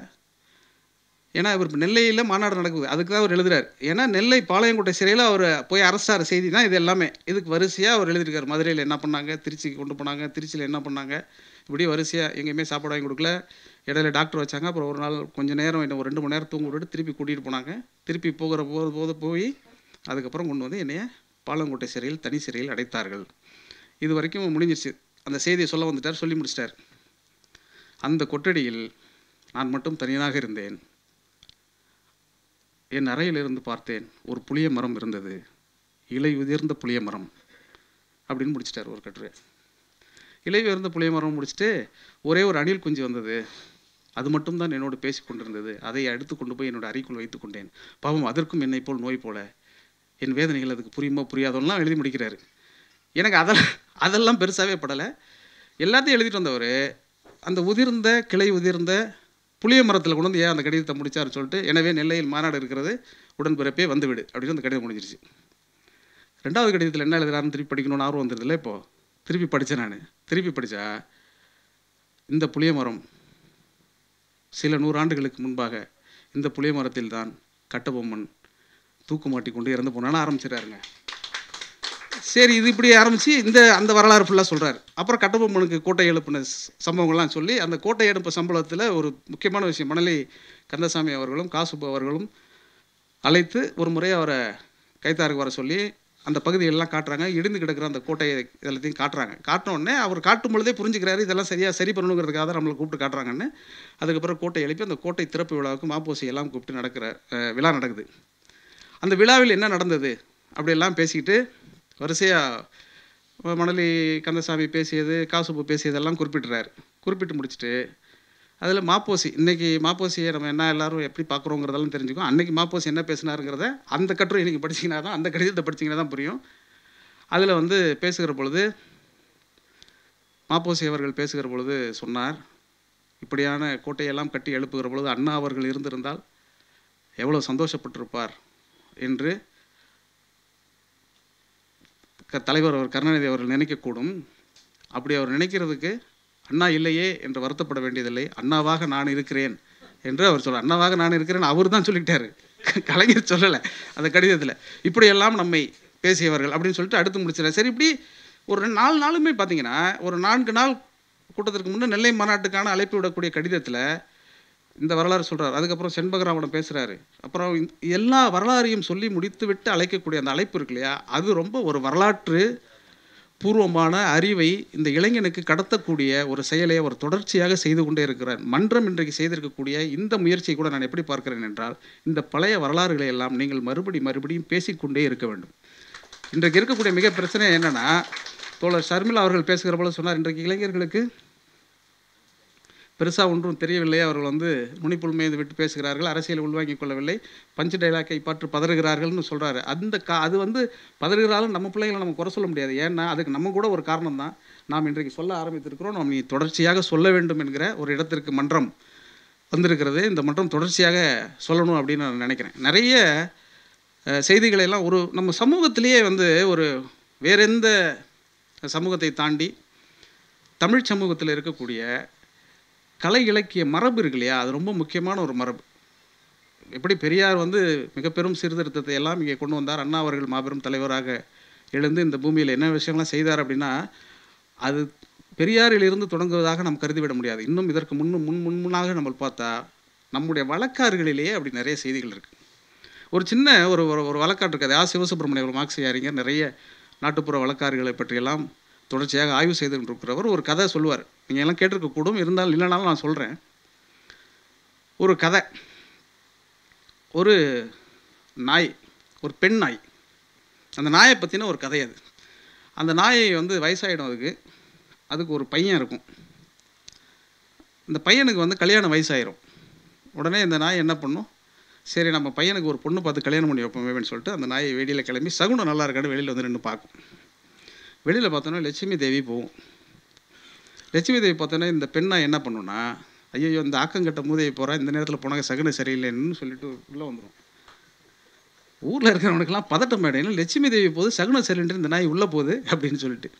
Speaker 1: ஏன்னா இவர் நெல்லையில் மாநாடு நடக்குது, அதுக்கு தான் அவர் எழுதுறாரு. ஏன்னா நெல்லை பாளையங்கோட்டை சிறையில் அவர் போய் அரசார செய்தி தான் இது எல்லாமே. இதுக்கு வரிசையாக அவர் எழுதியிருக்காரு. மதுரையில் என்ன பண்ணாங்க, திருச்சிக்கு கொண்டு போனாங்க, திருச்சியில் என்ன பண்ணாங்க, இப்படி வரிசையாக எங்கேயுமே சாப்பாடு வாங்கி கொடுக்கல, இடையில டாக்டர் வச்சாங்க, அப்புறம் ஒரு நாள் கொஞ்சம் நேரம் ஒரு 2 மணி நேரம் தூங்க விட்டுட்டு திருப்பி கூட்டிகிட்டு போனாங்க. திருப்பி போய் அதுக்கப்புறம் கொண்டு வந்து என்னைய பாளையங்கோட்டை சிறையில் தனி சிறையில் அடைத்தார்கள். இது வரைக்கும் முடிஞ்சிருச்சு. அந்த செய்தியை சொல்ல வந்துட்டார், சொல்லி முடிச்சிட்டார். அந்த கொட்டடியில் நான் மட்டும் தனியாக இருந்தேன். என் அறையிலிருந்து பார்த்தேன், ஒரு புளிய மரம் இருந்தது, இலை உதிர்ந்த புளிய மரம் அப்படின்னு முடிச்சிட்டார் ஒரு கட்டுரை. இலை உதிர்ந்த புளிய மரம் முடிச்சுட்டு ஒரே ஒரு அணில் குஞ்சு வந்தது, அது மட்டும்தான் என்னோடு பேசி கொண்டிருந்தது, அதை எடுத்து கொண்டு போய் என்னோட அறைக்குள் வைத்து கொண்டேன். பாவம் அதற்கும் என்னை போல் நோய் போல, என் வேதனைகள் அதுக்கு புரியுமோ புரியாதோலாம் எழுதி முடிக்கிறாரு. எனக்கு அதெல்லாம் பெருசாகவே படலை. எல்லாத்தையும் எழுதிட்டு வந்தவர் அந்த உதிர்ந்த கிளை உதிர்ந்த புளிய மரத்தில் கொண்டு வந்து ஏன் அந்த கடிதத்தை முடிச்சார் சொல்லிட்டு, எனவே நெல்லையில் மாநாடு இருக்கிறது, உடன்பிறப்பே வந்துவிடு அப்படின்னு அந்த கடிதம் முடிஞ்சிருச்சு. 2வது கடிதத்தில் என்ன எழுதுறாருன்னு திருப்பி படிக்கணும்னு ஆர்வம் வந்துருதில்ல. இப்போது திருப்பி படித்தேன். நான் திருப்பி படித்தா இந்த புளிய மரம் சில 100 ஆண்டுகளுக்கு முன்பாக இந்த புளிய மரத்தில் தான் கட்டபொம்மன் தூக்கு மாட்டி கொண்டு இறந்து போனான்னு ஆரம்பிச்சிடறாருங்க. சரி, இது இப்படி ஆரம்பித்து அந்த வரலாறு ஃபுல்லாக சொல்கிறார். அப்புறம் கட்டபொம்மனுக்கு கோட்டை எழுப்பின சம்பவங்கள்லாம் சொல்லி அந்த கோட்டை எழுப்பு சம்பளத்தில் ஒரு முக்கியமான விஷயம், மணலி கந்தசாமி அவர்களும் காசுப்பு அவர்களும் அழைத்து ஒரு முறை அவரை கைத்தாருக்கு வர சொல்லி அந்த பகுதிகளெல்லாம் காட்டுறாங்க. இடிந்து கிடக்கிற அந்த கோட்டையை எல்லாத்தையும் காட்டுறாங்க. காட்டினோடனே அவர் காட்டும் பொழுதே புரிஞ்சுக்கிறாரு, இதெல்லாம் சரி பண்ணணுங்கிறதுக்காக தான் நம்மளை கூப்பிட்டு காட்டுறாங்கன்னு. அதுக்கப்புறம் கோட்டை எழுப்பி அந்த கோட்டை திறப்பு விழாவுக்கு மாப்போசி எல்லாம் கூப்பிட்டு விழா நடக்குது. அந்த விழாவில் என்ன நடந்தது அப்படியெல்லாம் பேசிக்கிட்டு வரிசையாக மணலி கந்தசாமி பேசியது, காசுப்பு பேசியதெல்லாம் குறிப்பிட்டு முடிச்சுட்டு அதில் மாப்போசி, இன்றைக்கி மாப்போசியை நம்ம என்ன எல்லோரும் எப்படி பார்க்குறோங்கிறதெல்லாம் தெரிஞ்சுக்கும். அன்றைக்கி மாப்போசி என்ன பேசினாருங்கிறத அந்த கட்டுரை நீங்கள் படிச்சிங்கன்னா தான், அந்த கடிதத்தை படிச்சிங்கன்னா தான் புரியும். அதில் பேசுகிற பொழுது மாப்போசி அவர்கள் பேசுகிற பொழுது சொன்னார், இப்படியான கோட்டையெல்லாம் கட்டி எழுப்புகிற பொழுது அண்ணா அவர்கள் இருந்திருந்தால் எவ்வளோ சந்தோஷப்பட்டிருப்பார் என்று தலைவர் அவர் கருணாநிதி அவர்கள் நினைக்கக்கூடும். அப்படி அவர் நினைக்கிறதுக்கு அண்ணா இல்லையே என்று வருத்தப்பட வேண்டியதில்லை, அண்ணாவாக நான் இருக்கிறேன் என்று அவர் சொல்கிறார். அண்ணாவாக நான் இருக்கிறேன் அவர் தான் சொல்லிக்கிட்டாரு, கலைஞர் சொல்லலை அந்த கடிதத்தில். இப்படியெல்லாம் நம்மை பேசியவர்கள் அப்படின்னு சொல்லிட்டு அடுத்து முடிச்சிடறாரு. சரி, இப்படி ஒரு 4 நாளுமே பார்த்தீங்கன்னா ஒரு 4 நாள் கூட்டத்திற்கு முன்னே நெல்லை மாநாட்டுக்கான அழைப்பு விடக்கூடிய கடிதத்தில் இந்த வரலாறு சொல்கிறார். அதுக்கப்புறம் செண்பகராமன் பேசுகிறாரு. அப்புறம் எல்லா வரலாறையும் சொல்லி முடித்து விட்டு அழைக்கக்கூடிய அந்த அழைப்பு இருக்கு இல்லையா, அது ரொம்ப ஒரு வரலாற்று பூர்வமான அறிவை இந்த இளைஞனுக்கு கடத்தக்கூடிய ஒரு செயலை அவர் தொடர்ச்சியாக செய்து கொண்டே இருக்கிறார். மன்றம் இன்றைக்கு செய்திருக்கக்கூடிய இந்த முயற்சியை கூட நான் எப்படி பார்க்கிறேன் என்றால், இந்த பழைய வரலாறுகளை எல்லாம் நீங்கள் மறுபடியும் பேசிக்கொண்டே இருக்க வேண்டும். இன்றைக்கு இருக்கக்கூடிய மிக பிரச்சனை என்னென்னா, தோழர் ஷர்மிளா அவர்கள் பேசுகிற போல சொன்னார், இன்றைக்கு இளைஞர்களுக்கு பெருசாக ஒன்றும் தெரியவில்லை, அவர்கள் நுனிப்புல் மீது விட்டு பேசுகிறார்கள், அரசியல் உள்வாங்கிக் கொள்ளவில்லை, பஞ்சு டைலாக்கை பற்று பதறுகிறார்கள்னு சொல்கிறாரு. அது பதறுகிறாலும் நம்ம பிள்ளைகளை நம்ம குறை சொல்ல முடியாது. ஏன்னா அதுக்கு நம்ம கூட ஒரு காரணம் தான். நாம் இன்றைக்கு சொல்ல ஆரம்பித்திருக்கிறோம், நாம் நீ தொடர்ச்சியாக சொல்ல வேண்டும் என்கிற ஒரு இடத்திற்கு மன்றம் வந்திருக்கிறது. இந்த மன்றம் தொடர்ச்சியாக சொல்லணும் அப்படின்னு நான் நினைக்கிறேன். நிறைய செய்திகளெல்லாம் நம்ம சமூகத்திலேயே ஒரு வேறெந்த சமூகத்தை தாண்டி தமிழ் சமூகத்தில் இருக்கக்கூடிய கலை இலக்கிய மரபு இருக்கு இல்லையா, அது ரொம்ப முக்கியமான ஒரு மரபு. எப்படி பெரியார் வந்து மிக பெரும் சீர்திருத்தத்தை எல்லாம் இங்கே கொண்டு வந்தார், அண்ணா அவர்கள் மாபெரும் தலைவராக எழுந்து இந்த பூமியில் என்ன விஷயங்கள்லாம் செய்தார் அப்படின்னா, அது பெரியாரிலிருந்து தொடங்குவதாக நாம் கருதிவிட முடியாது. இன்னும் இதற்கு முன்னாக நம்ம பார்த்தா நம்முடைய வழக்காறுகளிலேயே அப்படி நிறைய செய்திகள் இருக்குது. ஒரு சின்ன ஒரு ஒரு வழக்காட்டு இருக்காது. சிவசுப்ரமணியம் ஒரு மார்க்சிய அறிஞர் நிறைய நாட்டுப்புற வழக்காறுகளை பற்றியெல்லாம் தொடர்ச்சியாக ஆய்வு செய்து இருக்கிறவர் ஒரு கதை சொல்லுவார். நீங்கள் எல்லாம் கேட்டிருக்கக்கூடும், இருந்தாலும் இல்லைனாலும் நான் சொல்கிறேன். ஒரு கதை, ஒரு நாய், ஒரு பெண் நாய், அந்த நாயை பற்றின ஒரு கதை. அது அந்த நாயை வந்து வயசாகிடும், அதுக்கு ஒரு பையன் இருக்கும். இந்த பையனுக்கு வந்து கல்யாண வயசாயிரும். உடனே இந்த நாய் என்ன பண்ணும், சரி நம்ம பையனுக்கு ஒரு பொண்ணு பார்த்து கல்யாணம் பண்ணி வைப்போமேன்னு சொல்லிட்டு அந்த நாயை வெளியில் கிளம்பி சகுனம் நல்லா இருக்கான்னு வெளியில் வந்து நின்று பார்க்கும். வெளியில் பார்த்தோன்னா லட்சுமி தேவி போகும். லட்சுமி தேவி பார்த்தோன்னா இந்த பெண் நாய் என்ன பண்ணுன்னா, ஐயோ இந்த ஆக்கங்கட்ட மூதேவி போகிறா, இந்த நேரத்தில் போனாங்க சகுனம் சரியில்லைன்னு சொல்லிட்டு உள்ளே வந்துடும். ஊரில் இருக்கிறவனுக்கெல்லாம் பதட்டம் ஆகிடும், லட்சுமி தேவி போகுது சகுனம் சரியில்லைன்னு இந்த நாய் உள்ளே போகுது அப்படின்னு சொல்லிட்டு.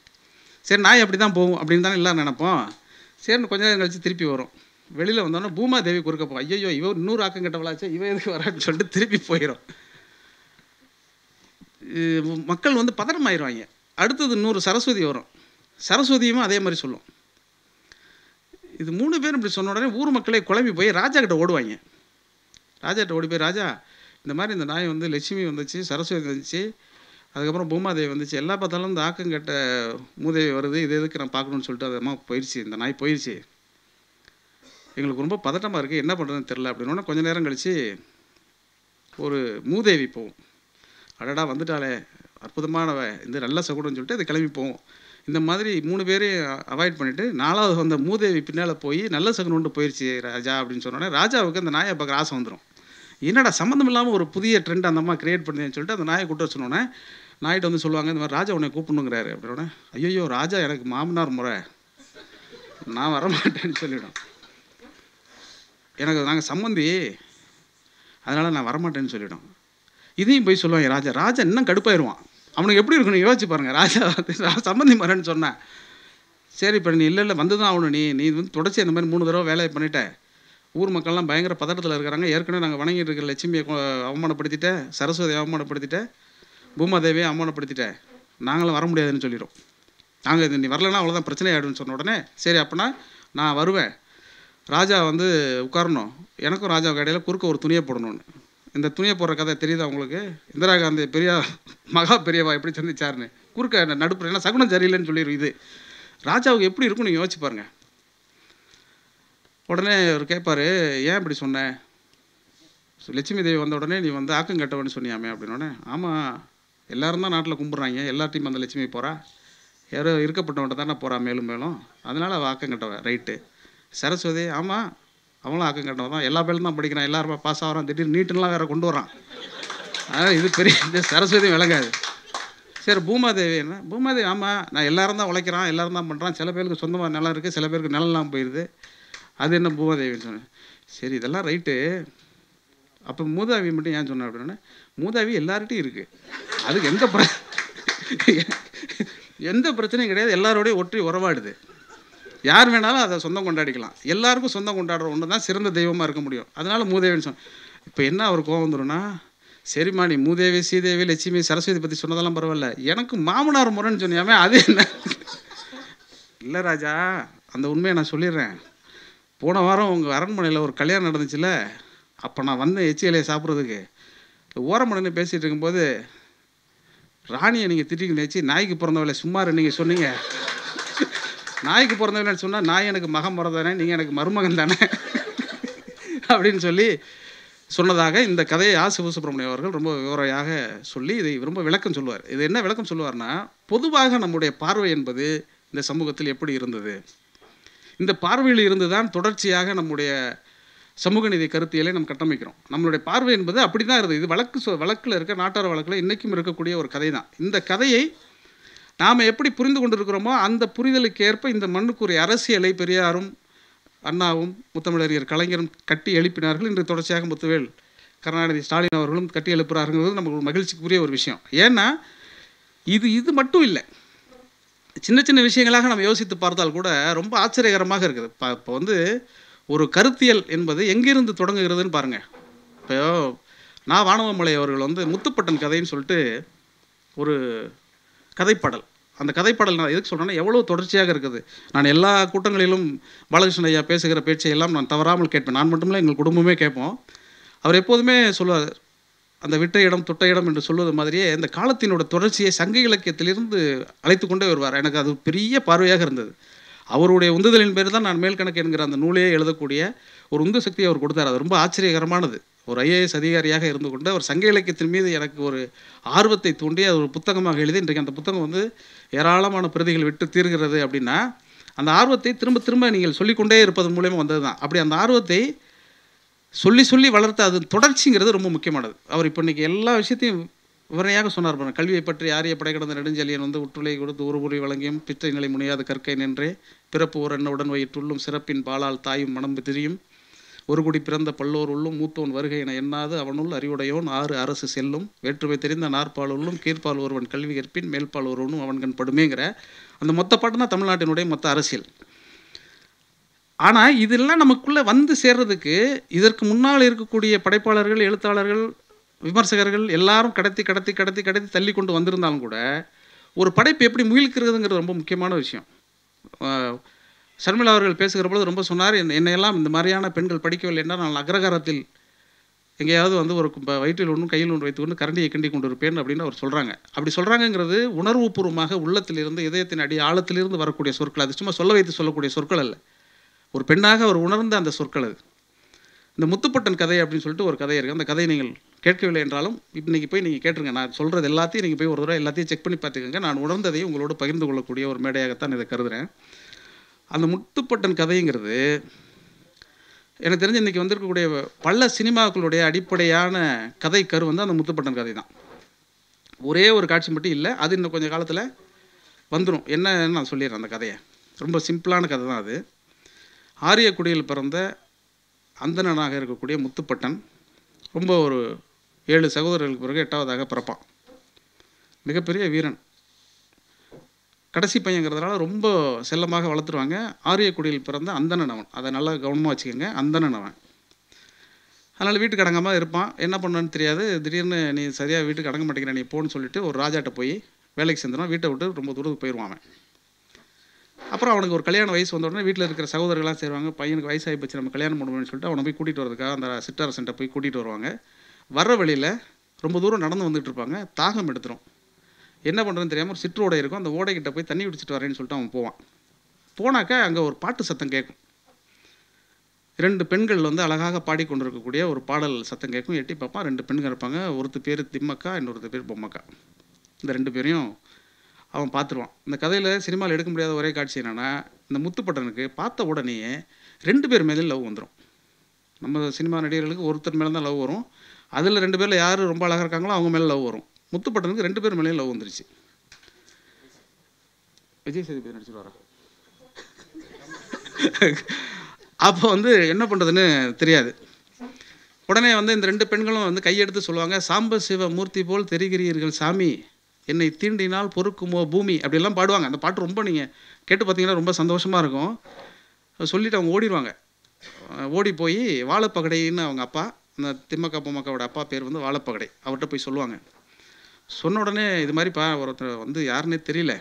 Speaker 1: சரி நாய் அப்படி தான் போகும் அப்படின்னு தானே எல்லாம் நினைப்போம். சரின்னு கொஞ்ச நேரம் கழித்து திருப்பி வரும். வெளியில் வந்தோன்னா பூமாதேவி குறுக்கப்போ, ஐயோ இவ இன்னொரு ஆக்கம் கட்டவளாச்சே, இவ எதுக்கு வரான்னு சொல்லிட்டு திருப்பி போயிடும். மக்கள் வந்து பதட்டமாயிடுவாங்க. அடுத்தது இன்னொரு சரஸ்வதி வரும். சரஸ்வதியும் அதே மாதிரி சொல்லும். இது 3 பேரும் இப்படி சொன்ன உடனே ஊர் மக்களே குழம்பி போய் ராஜா கிட்ட ஓடுவாங்க. ராஜா கிட்ட ஓடி போய், ராஜா இந்த மாதிரி இந்த நாய் வந்து லட்சுமி வந்துச்சு, சரஸ்வதி வந்துச்சு, அதுக்கப்புறம் பூமாதேவி வந்துச்சு, எல்லா பார்த்தாலும் இந்த ஆக்கங்கட்ட மூதேவி வருது, இது எதுக்கு நான் பார்க்கணுன்னு சொல்லிட்டு அது அம்மா போயிடுச்சு, இந்த நாய் போயிடுச்சு, எங்களுக்கு ரொம்ப பதட்டமாக இருக்குது, என்ன பண்ணுறதுன்னு தெரில அப்படின்னா கொஞ்சம் நேரம் கழித்து ஒரு மூதேவி போகும். அடடா வந்துட்டாலே அற்புதமானவ, இந்த நல்ல சகுனம்னு சொல்லிட்டு அது கிளம்பி போவோம். இந்த மாதிரி 3 பேரையும் அவாய்ட் பண்ணிவிட்டு 4வது வந்த மூதேவி பின்னால் போய் நல்ல சகுனம்னு போயிடுச்சு ராஜா அப்படின்னு சொன்னோன்னே ராஜாவுக்கு அந்த நாயை பார்க்குற ஆசை வந்துடும். என்னடா சம்மந்தம் இல்லாமல் ஒரு புதிய ட்ரெண்ட் அந்த அம்மா கிரியேட் பண்ணுதுன்னு சொல்லிட்டு அந்த நாயை கூட்ட சொன்னோன்னே நாய்கிட்ட வந்து சொல்லுவாங்க, இந்த மாதிரி ராஜா உன்னை கூப்பிடணுங்கிறாரு அப்படின்னோடனே, ஐயோ ராஜா எனக்கு மாமனார் முறை, நான் வரமாட்டேன்னு சொல்லிவிடும். எனக்கு நாங்கள் சம்மந்தி, அதனால் நான் வரமாட்டேன்னு சொல்லிவிடும். இதையும் போய் சொல்லுவாங்க ராஜா. ராஜா இன்னும் கடுப்பாயிருவான். அவனுக்கு எப்படி இருக்கணும் யோசிச்சு பாருங்கள். ராஜா சம்மந்தி மரேன்னு சொன்னேன். சரி இப்போ நீ இல்லை வந்து தான் ஆகணும், நீ வந்து தொடச்சி இந்த மாதிரி 3 தடவை வேலையை பண்ணிட்டேன், ஊர் மக்கள்லாம் பயங்கர பதட்டத்தில் இருக்கிறாங்க, ஏற்கனவே நாங்கள் வணங்கிட்டு இருக்கிற லட்சுமியை அவமானப்படுத்திட்டேன், சரஸ்வதியை அவமானப்படுத்திட்டேன், பூமாதேவியை அவமானப்படுத்திட்டேன், நாங்களும் வர முடியாதுன்னு சொல்லிடும். நாங்கள் நீ வரலன்னா அவ்வளோதான் பிரச்சனை ஆகிடுன்னு சொன்ன உடனே சரி அப்போனா நான் வருவேன், ராஜா வந்து உட்காரணும், எனக்கும் ராஜாவுக்கு இடையில குறுக்க ஒரு துணியை போடணும்னு. இந்த துணியை போடுற கதை தெரியுதா உங்களுக்கு? இந்திரா காந்தி மகா பெரியவா எப்படி சந்திச்சாருன்னு குறுக்க நடுப்புற, ஏன்னா சகுனம் சரியில்லைன்னு சொல்லிடும். இது ராஜாவுக்கு எப்படி இருக்கும் நீங்கள் யோசிச்சு பாருங்கள். உடனே அவர் கேட்பார், ஏன் இப்படி சொன்னேன், லட்சுமி தேவி வந்த உடனே நீ வந்து ஆக்கம் கட்டவன்னு சொன்னியாமே அப்படின்னோடனே, ஆமாம் எல்லோரும் தான் நாட்டில் கும்பிட்றாங்க, எல்லாத்தையும் அந்த லட்சுமி போகிறா, யாரோ இருக்கப்பட்டவன்ட்ட தானே போகிறா மேலும் மேலும், அதனால் அவள் ஆக்கம் கட்டவ ரைட்டு. சரஸ்வதி ஆமாம் அவங்களும் ஆக்கம் கட்டவன் தான், எல்லா பேரும் தான் படிக்கிறான், எல்லாருமே பாஸ் ஆகிறான், திடீர்னு நீட்டுலாம் வேறு கொண்டு வரான், அதனால் இது பெரிய இந்த சரஸ்வதியும் விளங்காது. சரி பூமாதேவி என்ன, பூமாதேவி ஆமாம் நான் எல்லோரும் தான் உழைக்கிறான், எல்லோரும் தான் பண்ணுறான், சில பேருக்கு சொந்தமாக நிலம் இருக்குது, சில பேருக்கு நிலம்லாம் போயிடுது, அது என்ன பூமாதேவின்னு சொன்னேன். சரி இதெல்லாம் ரைட்டு, அப்போ மூதாவி மட்டும் ஏன் சொன்னேன் அப்படின்னா, மூதாவி எல்லார்கிட்டையும் இருக்குது, அதுக்கு எந்த பிரச்சனையும் கிடையாது, எல்லாரோடையும் ஒற்றி உறவாடுது, யார் வேணாலும் அதை சொந்தம் கொண்டாடிக்கலாம், எல்லாருக்கும் சொந்தம் கொண்டாடுற ஒன்று தான் சிறந்த தெய்வமாக இருக்க முடியும், அதனால் மூதேவின்னு சொன்னேன். இப்போ என்ன அவர் கோவம் வந்துடும்னா, சரிம்மா நீ மூதேவி ஸ்ரீதேவி லட்சுமி சரஸ்வதி பற்றி சொன்னதெல்லாம் பரவாயில்ல, எனக்கு மாமனார் முறைன்னு சொன்னியாமே அது என்ன? இல்லை ராஜா அந்த உண்மையை நான் சொல்லிடுறேன், போன வாரம் உங்கள் அரண்மனையில் ஒரு கல்யாணம் நடந்துச்சுல்ல, அப்போ நான் வந்தேன் எச்சி இலையை சாப்பிட்றதுக்கு, ஓரமடன்னு பேசிகிட்டு இருக்கும்போது ராணியை நீங்கள் திட்டிங்க நினச்சி நாய்க்கு பிறந்தவளை சும்மா நீங்கள் சொன்னீங்க, நாய்க்கு பிறந்தவளைன்னு சொன்னால் நாய் எனக்கு மகன் பிறந்தானே, நீங்கள் எனக்கு மருமகன் தானே அப்படின்னு சொல்லி சொன்னதாக இந்த கதையை சிவசுப்ரமணியம் அவர்கள் ரொம்ப விவரையாக சொல்லி இதை ரொம்ப விளக்கம் சொல்லுவார். இது என்ன விளக்கம் சொல்லுவார்னா, பொதுவாக நம்முடைய பார்வை என்பது இந்த சமூகத்தில் எப்படி இருந்தது, இந்த பார்வையில் இருந்து தான் தொடர்ச்சியாக நம்முடைய சமூக நீதி கருத்தியலை நம்ம கட்டமைக்கிறோம். நம்மளுடைய பார்வை என்பது அப்படி தான் இருந்தது. இது வழக்கில் இருக்க நாட்டார வழக்கில் இன்றைக்கும் இருக்கக்கூடிய ஒரு கதை தான். இந்த கதையை நாம் எப்படி புரிந்து கொண்டிருக்கிறோமோ அந்த புரிதலுக்கு ஏற்ப இந்த மண்ணுக்குரிய அரசியலை பெரியாரும் அண்ணாவும் முத்தமிழறிஞர் கலைஞரும் கட்டி எழுப்பினார்கள். இன்று தொடர்ச்சியாக முத்துவேல் கருணாநிதி ஸ்டாலின் அவர்களும் கட்டி எழுப்புகிறார்கள். நமக்கு ஒரு மகிழ்ச்சிக்குரிய ஒரு விஷயம். ஏன்னா இது மட்டும் இல்லை, சின்ன சின்ன விஷயங்களாக நம்ம யோசித்து பார்த்தால் கூட ரொம்ப ஆச்சரியகரமாக இருக்குது. இப்போ வந்து ஒரு கருத்தியல் என்பது எங்கிருந்து தொடங்குகிறதுன்னு பாருங்கள். இப்போ நான் வானவமலை அவர்கள் வந்து முத்துப்பட்டன் கதைன்னு சொல்லிட்டு ஒரு கதைப்பாடல். அந்த கதைப்பாடல் நான் எதுக்கு சொல்கிறேன்னா, எவ்வளோ தொடர்ச்சியாக இருக்குது. நான் எல்லா கூட்டங்களிலும் பாலகிருஷ்ணன் ஐயா பேசுகிற பேச்சையெல்லாம் நான் தவறாமல் கேட்பேன். நான் மட்டுமில்லை, எங்கள் குடும்பமே கேட்போம். அவர் எப்போதுமே சொல்லுவார், அந்த விட்ட இடம் தொட்ட இடம் என்று சொல்வது மாதிரியே இந்த காலத்தினோட தொடர்ச்சியை சங்க இலக்கியத்திலிருந்து அழைத்து கொண்டே வருவார். எனக்கு அது பெரிய பார்வையாக இருந்தது. அவருடைய உந்துதலின் பேர் தான் நான் மேல்கணக்கு என்கிற அந்த நூலையே எழுதக்கூடிய ஒரு உந்து சக்தியை அவர் கொடுத்தார். அது ரொம்ப ஆச்சரியகரமானது. ஒரு ஐஏஎஸ் அதிகாரியாக இருந்து கொண்டு அவர் சங்க இலக்கியத்தின் மீது எனக்கு ஒரு ஆர்வத்தை தூண்டி அது ஒரு புத்தகமாக எழுதி இன்றைக்கு அந்த புத்தகம் வந்து ஏராளமான பிரதிகள் விட்டு தீர்கிறது. அப்படின்னா அந்த ஆர்வத்தை திரும்ப திரும்ப நீங்கள் சொல்லிக்கொண்டே இருப்பதன் மூலயமா வந்தது தான். அப்படி அந்த ஆர்வத்தை சொல்லி சொல்லி வளர்த்து அது தொடர்ச்சிங்கிறது ரொம்ப முக்கியமானது. அவர் இப்போ இன்றைக்கி எல்லா விஷயத்தையும் விவரணையாக சொன்னார் பாருங்கள். கல்வியை பற்றி ஆரிய படை கடந்த நெடுஞ்செழியன் வந்து உற்றுளை கொடுத்து ஒரு புரி வழங்கியும் பிற்றை நிலை முனியாது கற்கை நின்றே பிறப்பு ஒரு என்ன உடன் வயிற்றுள்ளும் சிறப்பின் பாலால் தாயும் மனம் திரியும் ஒரு குடி பிறந்த பல்லோர் உள்ளும் மூத்தோன் வருகை என எண்ணாது அவனுள் அறிவுடையோன் ஆறு அரசு செல்லும் வேற்றுமை தெரிந்த நாற்பால் உள்ளும் கீழ்ப்பால் ஒருவன் கல்வி கற்பின் மேல்பால் ஒருவனும் அவன்கண் படுமேங்கிற அந்த மொத்த பாட்டு தான் தமிழ்நாட்டினுடைய மொத்த அரசியல். ஆனால் இதெல்லாம் நமக்குள்ளே வந்து சேர்றதுக்கு இதற்கு முன்னால் இருக்கக்கூடிய படைப்பாளர்கள், எழுத்தாளர்கள், விமர்சகர்கள் எல்லாரும் கடத்தி கடத்தி கடத்தி கடத்தி தள்ளி கொண்டு வந்திருந்தாலும் கூட ஒரு படைப்பு எப்படி முயல்கிறதுங்கிறது ரொம்ப முக்கியமான விஷயம். ஷர்மிளா அவர்கள் பேசுகிற பொழுது ரொம்ப சொன்னார், என்னையெல்லாம் இந்த மாதிரியான பெண்கள் படிக்கவில்லை என்றால் நான் அக்ரகாரத்தில் எங்கேயாவது வந்து ஒரு வயிற்றில் ஒன்றும் கையில் ஒன்று வைத்துக்கொண்டு கரண்டியை கிண்டி கொண்டு இருப்பேன் அப்படின்னு அவர் சொல்கிறாங்க. அப்படி சொல்கிறாங்கங்கிறது உணர்வுபூர்வமாக உள்ளத்திலிருந்து இதயத்தின் அடி ஆழத்திலிருந்து வரக்கூடிய சொற்கள். அது சும்மா சொல்ல வைத்து சொல்லக்கூடிய சொற்கள் அல்ல. ஒரு பெண்ணாக அவர் உணர்ந்த அந்த சொற்கள் அது. இந்த முத்துப்பட்டன் கதை அப்படின்னு சொல்லிட்டு ஒரு கதை இருக்குது. அந்த கதையை நீங்கள் கேட்கவில்லை என்றாலும் இன்றைக்கி போய் நீங்கள் கேட்டுருங்க. நான் சொல்கிறது எல்லாத்தையும் நீங்கள் போய் ஒரு தடவை எல்லாத்தையும் செக் பண்ணி பார்த்துக்கோங்க. நான் உணர்ந்ததையும் உங்களோடு பகிர்ந்து கொள்ளக்கூடிய ஒரு மேடையாகத்தான் இதை கருதுகிறேன். அந்த முத்துப்பட்டன் கதைங்கிறது எனக்கு தெரிஞ்சு இன்றைக்கி வந்திருக்கக்கூடிய பல சினிமாக்களுடைய அடிப்படையான கதை கரு வந்து அந்த முத்துப்பட்டன் கதை தான். ஒரே ஒரு காட்சி மட்டும் இல்லை, அது இன்னும் கொஞ்சம் காலத்தில் வந்துடும். என்னன்னு நான் சொல்லிடுறேன் அந்த கதையை. ரொம்ப சிம்பிளான கதை தான் அது. ஆரியக்குடியில் பிறந்த அந்தணனாக இருக்கக்கூடிய முத்துப்பட்டன் ரொம்ப ஒரு 7 சகோதரர்களுக்கு பிறகு 8வதாக பிறப்பான். மிகப்பெரிய வீரன். கடைசி பையங்கிறதுனால ரொம்ப செல்லமாக வளர்த்துருவாங்க. ஆரியக்குடியில் பிறந்த அந்தணன் அவன். அதை நல்லா கவனமாக வச்சுக்கோங்க. அந்தணன் அவன். அதனால் வீட்டுக்கு அடங்காமல் இருப்பான். என்ன பண்ணணுன்னு தெரியாது. திடீர்னு நீ சரியாக வீட்டுக்கு அடங்க மாட்டேங்கிற, நீ போன்னு சொல்லிட்டு ஒரு ராஜாட்ட போய் வேலைக்கு சேர்ந்துடும். வீட்டை விட்டு ரொம்ப தூரத்துக்கு போயிடுவான் அவன். அப்புறம் அவனுக்கு ஒரு கல்யாண வயசு வந்த உடனே வீட்டில் இருக்கிற சகோதரர்களாம் சேருவாங்க. பையனுக்கு வயசாகி போச்சு, நம்ம கல்யாணம் பண்ணுவோம்னு சொல்லிட்டு அவனை போய் கூட்டிகிட்டு வரதுக்காக அந்த சிற்றரசன்ட்ட போய் கூட்டிகிட்டு வருவாங்க. வர்ற வழியில் ரொம்ப தூரம் நடந்து வந்துட்டு இருப்பாங்க. தாகம் எடுத்துரும். என்ன பண்ணுறதுன்னு தெரியாமல் ஒரு சிற்றோடை இருக்கும். அந்த ஓடைக்கிட்ட போய் தண்ணி குடிச்சிட்டு வரேன்னு சொல்லிட்டு அவன் போவான். போனாக்கா அங்கே ஒரு பாட்டு சத்தம் கேட்கும். 2 பெண்கள் வந்து அழகாக பாடிக்கொண்டிருக்கக்கூடிய ஒரு பாடல் சத்தம் கேட்கும். எட்டி பார்ப்பான். 2 பெண்கள் இருப்பாங்க. ஒருத்தர் பேர் திம்மக்கா, இன்னொருத்தர் பேர் பொம்மக்கா. இந்த 2 பேரையும் அவன் பார்த்துருவான். இந்த கதையில் சினிமாவில் எடுக்க முடியாத ஒரே காட்சி என்னென்னா, இந்த முத்துப்பட்டனுக்கு பார்த்த உடனேயே 2 பேர் மேலே லவ் வந்துடும். நம்ம சினிமா நடிகர்களுக்கு ஒருத்தர் மேலே தான் லவ் வரும். அதில் 2 பேரில் யார் ரொம்ப அழகாக இருக்காங்களோ அவங்க மேலே லவ் வரும். முத்துப்பட்டனுக்கு 2 பேர் மேலேயும் லவ் வந்துருச்சு. விஜய் சேதுபதி நடிச்சுட்டு வரா. அப்போ வந்து என்ன பண்ணுறதுன்னு தெரியாது. உடனே வந்து இந்த 2 பெண்களும் வந்து கையெடுத்து சொல்லுவாங்க, சாம்ப சிவ மூர்த்தி போல் தெரிகிறீர்கள் சாமி, என்னை தீண்டினால் பொறுக்குமோ பூமி, அப்படிலாம் பாடுவாங்க. அந்த பாட்டு ரொம்ப நீங்கள் கேட்டு பார்த்தீங்கன்னா ரொம்ப சந்தோஷமாக இருக்கும். சொல்லிவிட்டு அவங்க ஓடிடுவாங்க. ஓடி போய் வாழைப்பகடைன்னு அவங்க அப்பா, அந்த திம்மக்கா பொம்மக்காவோட அப்பா பேர் வந்து வாழைப்பகடை, அவர்கிட்ட போய் சொல்லுவாங்க. சொன்ன உடனே இது மாதிரிப்பா ஒருத்தர் வந்து யாருன்னே தெரியல,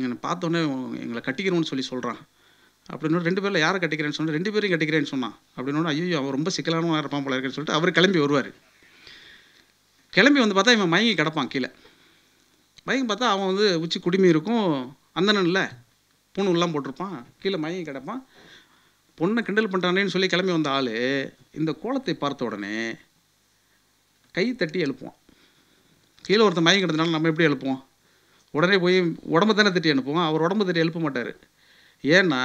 Speaker 1: என்னை பார்த்தோன்னே எங்களை கட்டிக்கிறோன்னு சொல்லி சொல்கிறான் அப்படின்னு. 2 பேரில் யாரை கட்டிக்கிறேன்னு சொன்னால் 2 பேரையும் கட்டிக்கிறேன்னு சொன்னான் அப்படின்னு. ஐயோ அவன் ரொம்ப சிக்கலானவனாக இருப்பான் போல இருக்குன்னு சொல்லிட்டு அவர் கிளம்பி வருவார். கிளம்பி வந்து பார்த்தா இவன் மயங்கி கிடப்பான் கீழே. மயங்கி பார்த்தா அவன் வந்து உச்சி குடிமி இருக்கும், அந்தனன்ல பூணூல்லாம் போட்டிருப்பான், கீழே மயங்கி கிடப்பான். பொண்ணை கிண்டல் பண்ணுறானேன்னு சொல்லி கிளம்பி வந்த ஆள் இந்த கோலத்தை பார்த்த உடனே கை தட்டி எழுப்புவான். கீழே ஒருத்தன் மயங்கி கிடந்தனால நம்ம எப்படி எழுப்புவோம்? உடனே போய் உடம்பு தானே தட்டி அனுப்புவோம். அவர் உடம்பு தட்டி எழுப்ப மாட்டார். ஏன்னா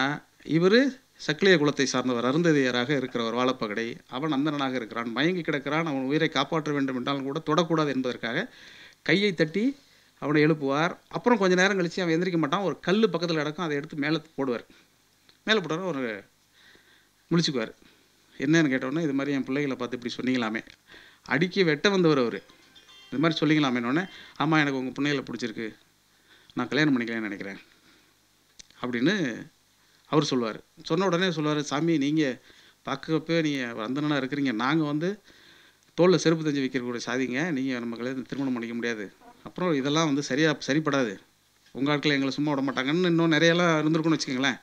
Speaker 1: இவர் சக்கிலிய குலத்தை சார்ந்தவர், அருந்ததியராக இருக்கிறவர் வாழைப்பகடை. அவன் அந்தணனாக இருக்கிறான், மயங்கி கிடக்கிறான். அவன் உயிரை காப்பாற்ற வேண்டும் என்றாலும் கூட தொடக்கூடாது என்பதற்காக கையை தட்டி அவனை எழுப்புவார். அப்புறம் கொஞ்சம் நேரம் கழித்து அவன் எந்திரிக்க மாட்டான். ஒரு கல் பக்கத்தில் கிடக்கும், அதை எடுத்து மேலே போடுவார். மேலே போட்டார், ஒரு முழிச்சுக்குவார். என்னன்னு கேட்டோன்னே, இது மாதிரி என் பிள்ளைகளை பார்த்து இப்படி சொன்னீங்களாமே, அடிக்க வெட்ட வந்தவர் அவர், இது மாதிரி சொல்லிங்களாமேனோடனே, ஆமாம் எனக்கு உங்கள் பிள்ளைகளை பிடிச்சிருக்கு நான் கல்யாணம் பண்ணிக்கலாம்னு நினைக்கிறேன் அப்படின்னு அவர் சொல்லுவார். சொன்ன உடனே சொல்லுவார், சாமி நீங்கள் பார்க்கப்போ நீங்கள் வந்தனா இருக்கிறீங்க, நாங்கள் வந்து தோளில் செருப்பு தஞ்சு வைக்கக்கூடிய சாதிங்க, நீங்கள் நம்ம கல்யாணம் திருமணம் பண்ணிக்க முடியாது, அப்புறம் இதெல்லாம் வந்து சரிப்படாது, உங்கள் ஆட்கள் எங்களை சும்மா விட மாட்டாங்கன்னு இன்னும் நிறையெல்லாம் இருந்திருக்குன்னு வச்சுக்கோங்களேன்.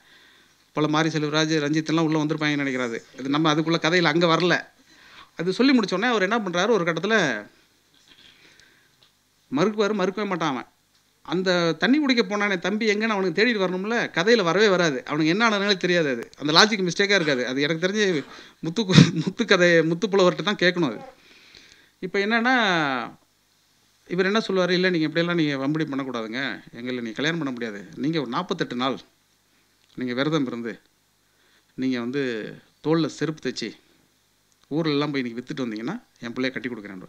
Speaker 1: பல மாரி செல்வராஜ், ரஞ்சித்தெல்லாம் உள்ளே வந்திருப்பாங்கன்னு நினைக்கிறாரு. இது நம்ம அதுக்குள்ளே கதையில் அங்கே வரல. அது சொல்லி முடித்தோடனே அவர் என்ன பண்ணுறாரு, ஒரு கட்டத்தில் மறுக்கவே மாட்டான் அவன். அந்த தண்ணி குடிக்க போனானே தம்பி எங்கன்னு அவனுக்கு தேடிட்டு வரணும்ல, கதையில் வரவே வராது, அவனுக்கு என்ன ஆனாலே தெரியாது. அது அந்த லாஜிக் மிஸ்டேக்காக இருக்காது. அது எனக்கு தெரிஞ்சு முத்து புலவர்கிட்ட தான் கேட்கணும். அது இப்போ என்னென்னா, இவர் என்ன சொல்லுவார், இல்லை நீங்கள் இப்படியெல்லாம் நீங்கள் வம்படி பண்ணக்கூடாதுங்க, எங்களை நீங்கள் கல்யாணம் பண்ண முடியாது, நீங்கள் ஒரு 48 நாள் நீங்கள் விரதம் இருந்து நீங்கள் வந்து தோளில் செருப்பு தைச்சி ஊரெல்லாம் போய் நீங்கள் விற்றுட்டு வந்தீங்கன்னா என் பிள்ளைய கட்டி கொடுக்குறேன்.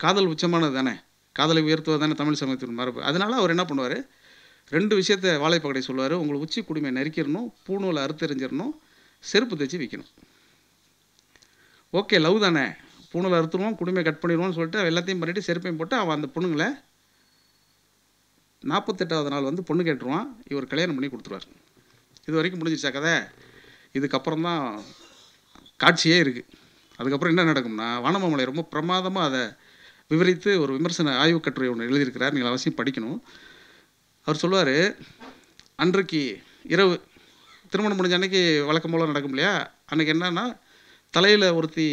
Speaker 1: காதல் உச்சமானது தானே, காதலை உயர்த்துவது தானே தமிழ் சமயத்தின் மரபு. அதனால் அவர் என்ன பண்ணுவார், 2 விஷயத்தை வாழைப்பகடை சொல்லுவார். உங்களுக்கு உச்சி குடிமை நறுக்கிடணும், பூணூலை அறுத்தெறிஞ்சிடணும், செருப்பு தைச்சி விற்கணும். ஓகே, லவ் தானே, பூணூலை அறுத்துருவோம், குடிமை கட் பண்ணிடுவோம்னு சொல்லிட்டு எல்லாத்தையும் பண்ணிவிட்டு செருப்பையும் போட்டு அவன் அந்த பொண்ணுங்களை 48வது நாள் வந்து பொண்ணு கேட்டுருவான். இவர் கல்யாணம் பண்ணி கொடுத்துருவார். இது வரைக்கும் முடிஞ்சிருச்சா கதை. இதுக்கப்புறம் தான் காட்சியே இருக்குது. அதுக்கப்புறம் என்ன நடக்கும்னா, வானமாமலை ரொம்ப பிரமாதமாக அதை விவரித்து ஒரு விமர்சன ஆய்வு கட்டுரை ஒன்று எழுதியிருக்கிறார். நீங்கள் அவசியம் படிக்கணும். அவர் சொல்லுவார், அன்றைக்கு இரவு திருமணம் முடிஞ்ச அன்றைக்கி வழக்கம் போல் நடக்கும் இல்லையா, அன்றைக்கி என்னன்னா, தலையில் ஒருத்தி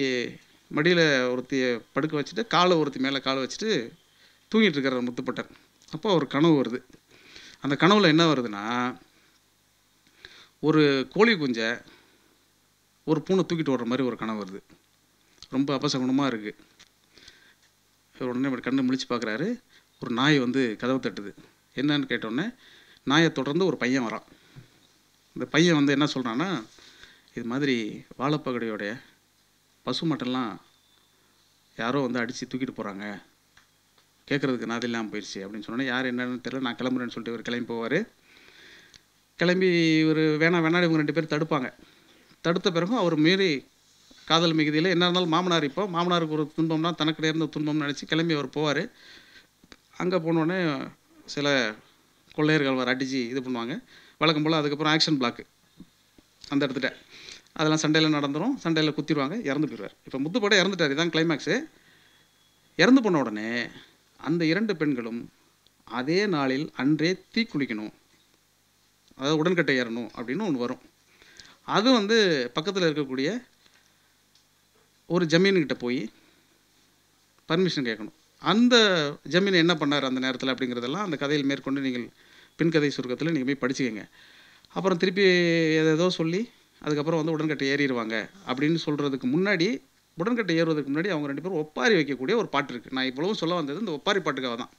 Speaker 1: மடியில் ஒருத்தியை படுக்க வச்சுட்டு ஒருத்தி மேலே காலை வச்சுட்டு தூங்கிட்டு இருக்கிறார் முத்துப்பட்டன். அப்போ ஒரு கனவு வருது. அந்த கனவில் என்ன வருதுன்னா, ஒரு கோழி குஞ்சை ஒரு பூனை தூக்கிட்டு வர்ற மாதிரி ஒரு கனவு வருது. ரொம்ப அபசகுணமாக இருக்குது. உடனே கண்ணு முழிச்சு பார்க்குறாரு. ஒரு நாய் வந்து கதவு தட்டுது. என்னன்னு கேட்டோடனே நாயை தொடர்ந்து ஒரு பையன் வரான். இந்த பையன் வந்து என்ன சொல்கிறான்னா, இது மாதிரி வாழைப்பகடையோடைய பசு மட்டெல்லாம் யாரோ வந்து அடித்து தூக்கிட்டு போகிறாங்க, கேட்குறதுக்கு நாது இல்லாமல் போயிடுச்சு அப்படின்னு சொன்னோன்னே, யார் என்னன்னு தெரியல, நான் கிளம்புறேன்னு சொல்லிட்டு இவர் கிளம்பி போவார். கிளம்பி இவர் வேணாம் இவங்க 2 பேர் தடுப்பாங்க. தடுத்த பிறகும் அவர் மீறி காதல் மிகுதியில் என்ன இருந்தாலும் மாமனார், இப்போ மாமனாருக்கு ஒரு துன்பம்னா தனக்கு நேர்ந்த துன்பம்னு நினச்சி கிளம்பி அவர் போவார். அங்கே போனோடனே சில கொள்ளையர்கள் வர அடித்து இது பண்ணுவாங்க வழக்கம் போல். அதுக்கப்புறம் ஆக்ஷன் பிளாக்கு அந்த இடத்துல அதெல்லாம் சண்டையில் நடந்துடும். சண்டையில் குத்திடுவாங்க, இறந்து போயிடுவார். இப்போ முத்துப்படை இறந்துட்டார். இதுதான் கிளைமேக்ஸு. இறந்து போன உடனே அந்த 2 பெண்களும் அதே நாளில் அன்றே தீக்குளிக்கணும், அதாவது உடன்கட்டை ஏறணும் அப்படின்னு ஒன்று வரும். அது வந்து பக்கத்தில் இருக்கக்கூடிய ஒரு ஜமீன்கிட்ட போய் பர்மிஷன் கேட்கணும். அந்த ஜமீன் என்ன பண்ணார் அந்த நேரத்தில் அப்படிங்கிறதெல்லாம் அந்த கதையில் மேற்கொண்டு நீங்கள் பின்கதை சுருக்கத்தில் நீங்கள் போய் படிச்சுக்கங்க. அப்புறம் திருப்பி ஏதோ சொல்லி அதுக்கப்புறம் வந்து உடன்கட்டை ஏறிடுவாங்க அப்படின்னு சொல்கிறதுக்கு முன்னாடி, உடன்கட்டை ஏறுவதற்கு முன்னாடி அவங்க 2 பேரும் ஒப்பாரி வைக்கக்கூடிய ஒரு பாட்டு இருக்குது. நான் இவ்வளவும் சொல்ல வந்தது இந்த ஒப்பாரி பாட்டுக்காக தான்.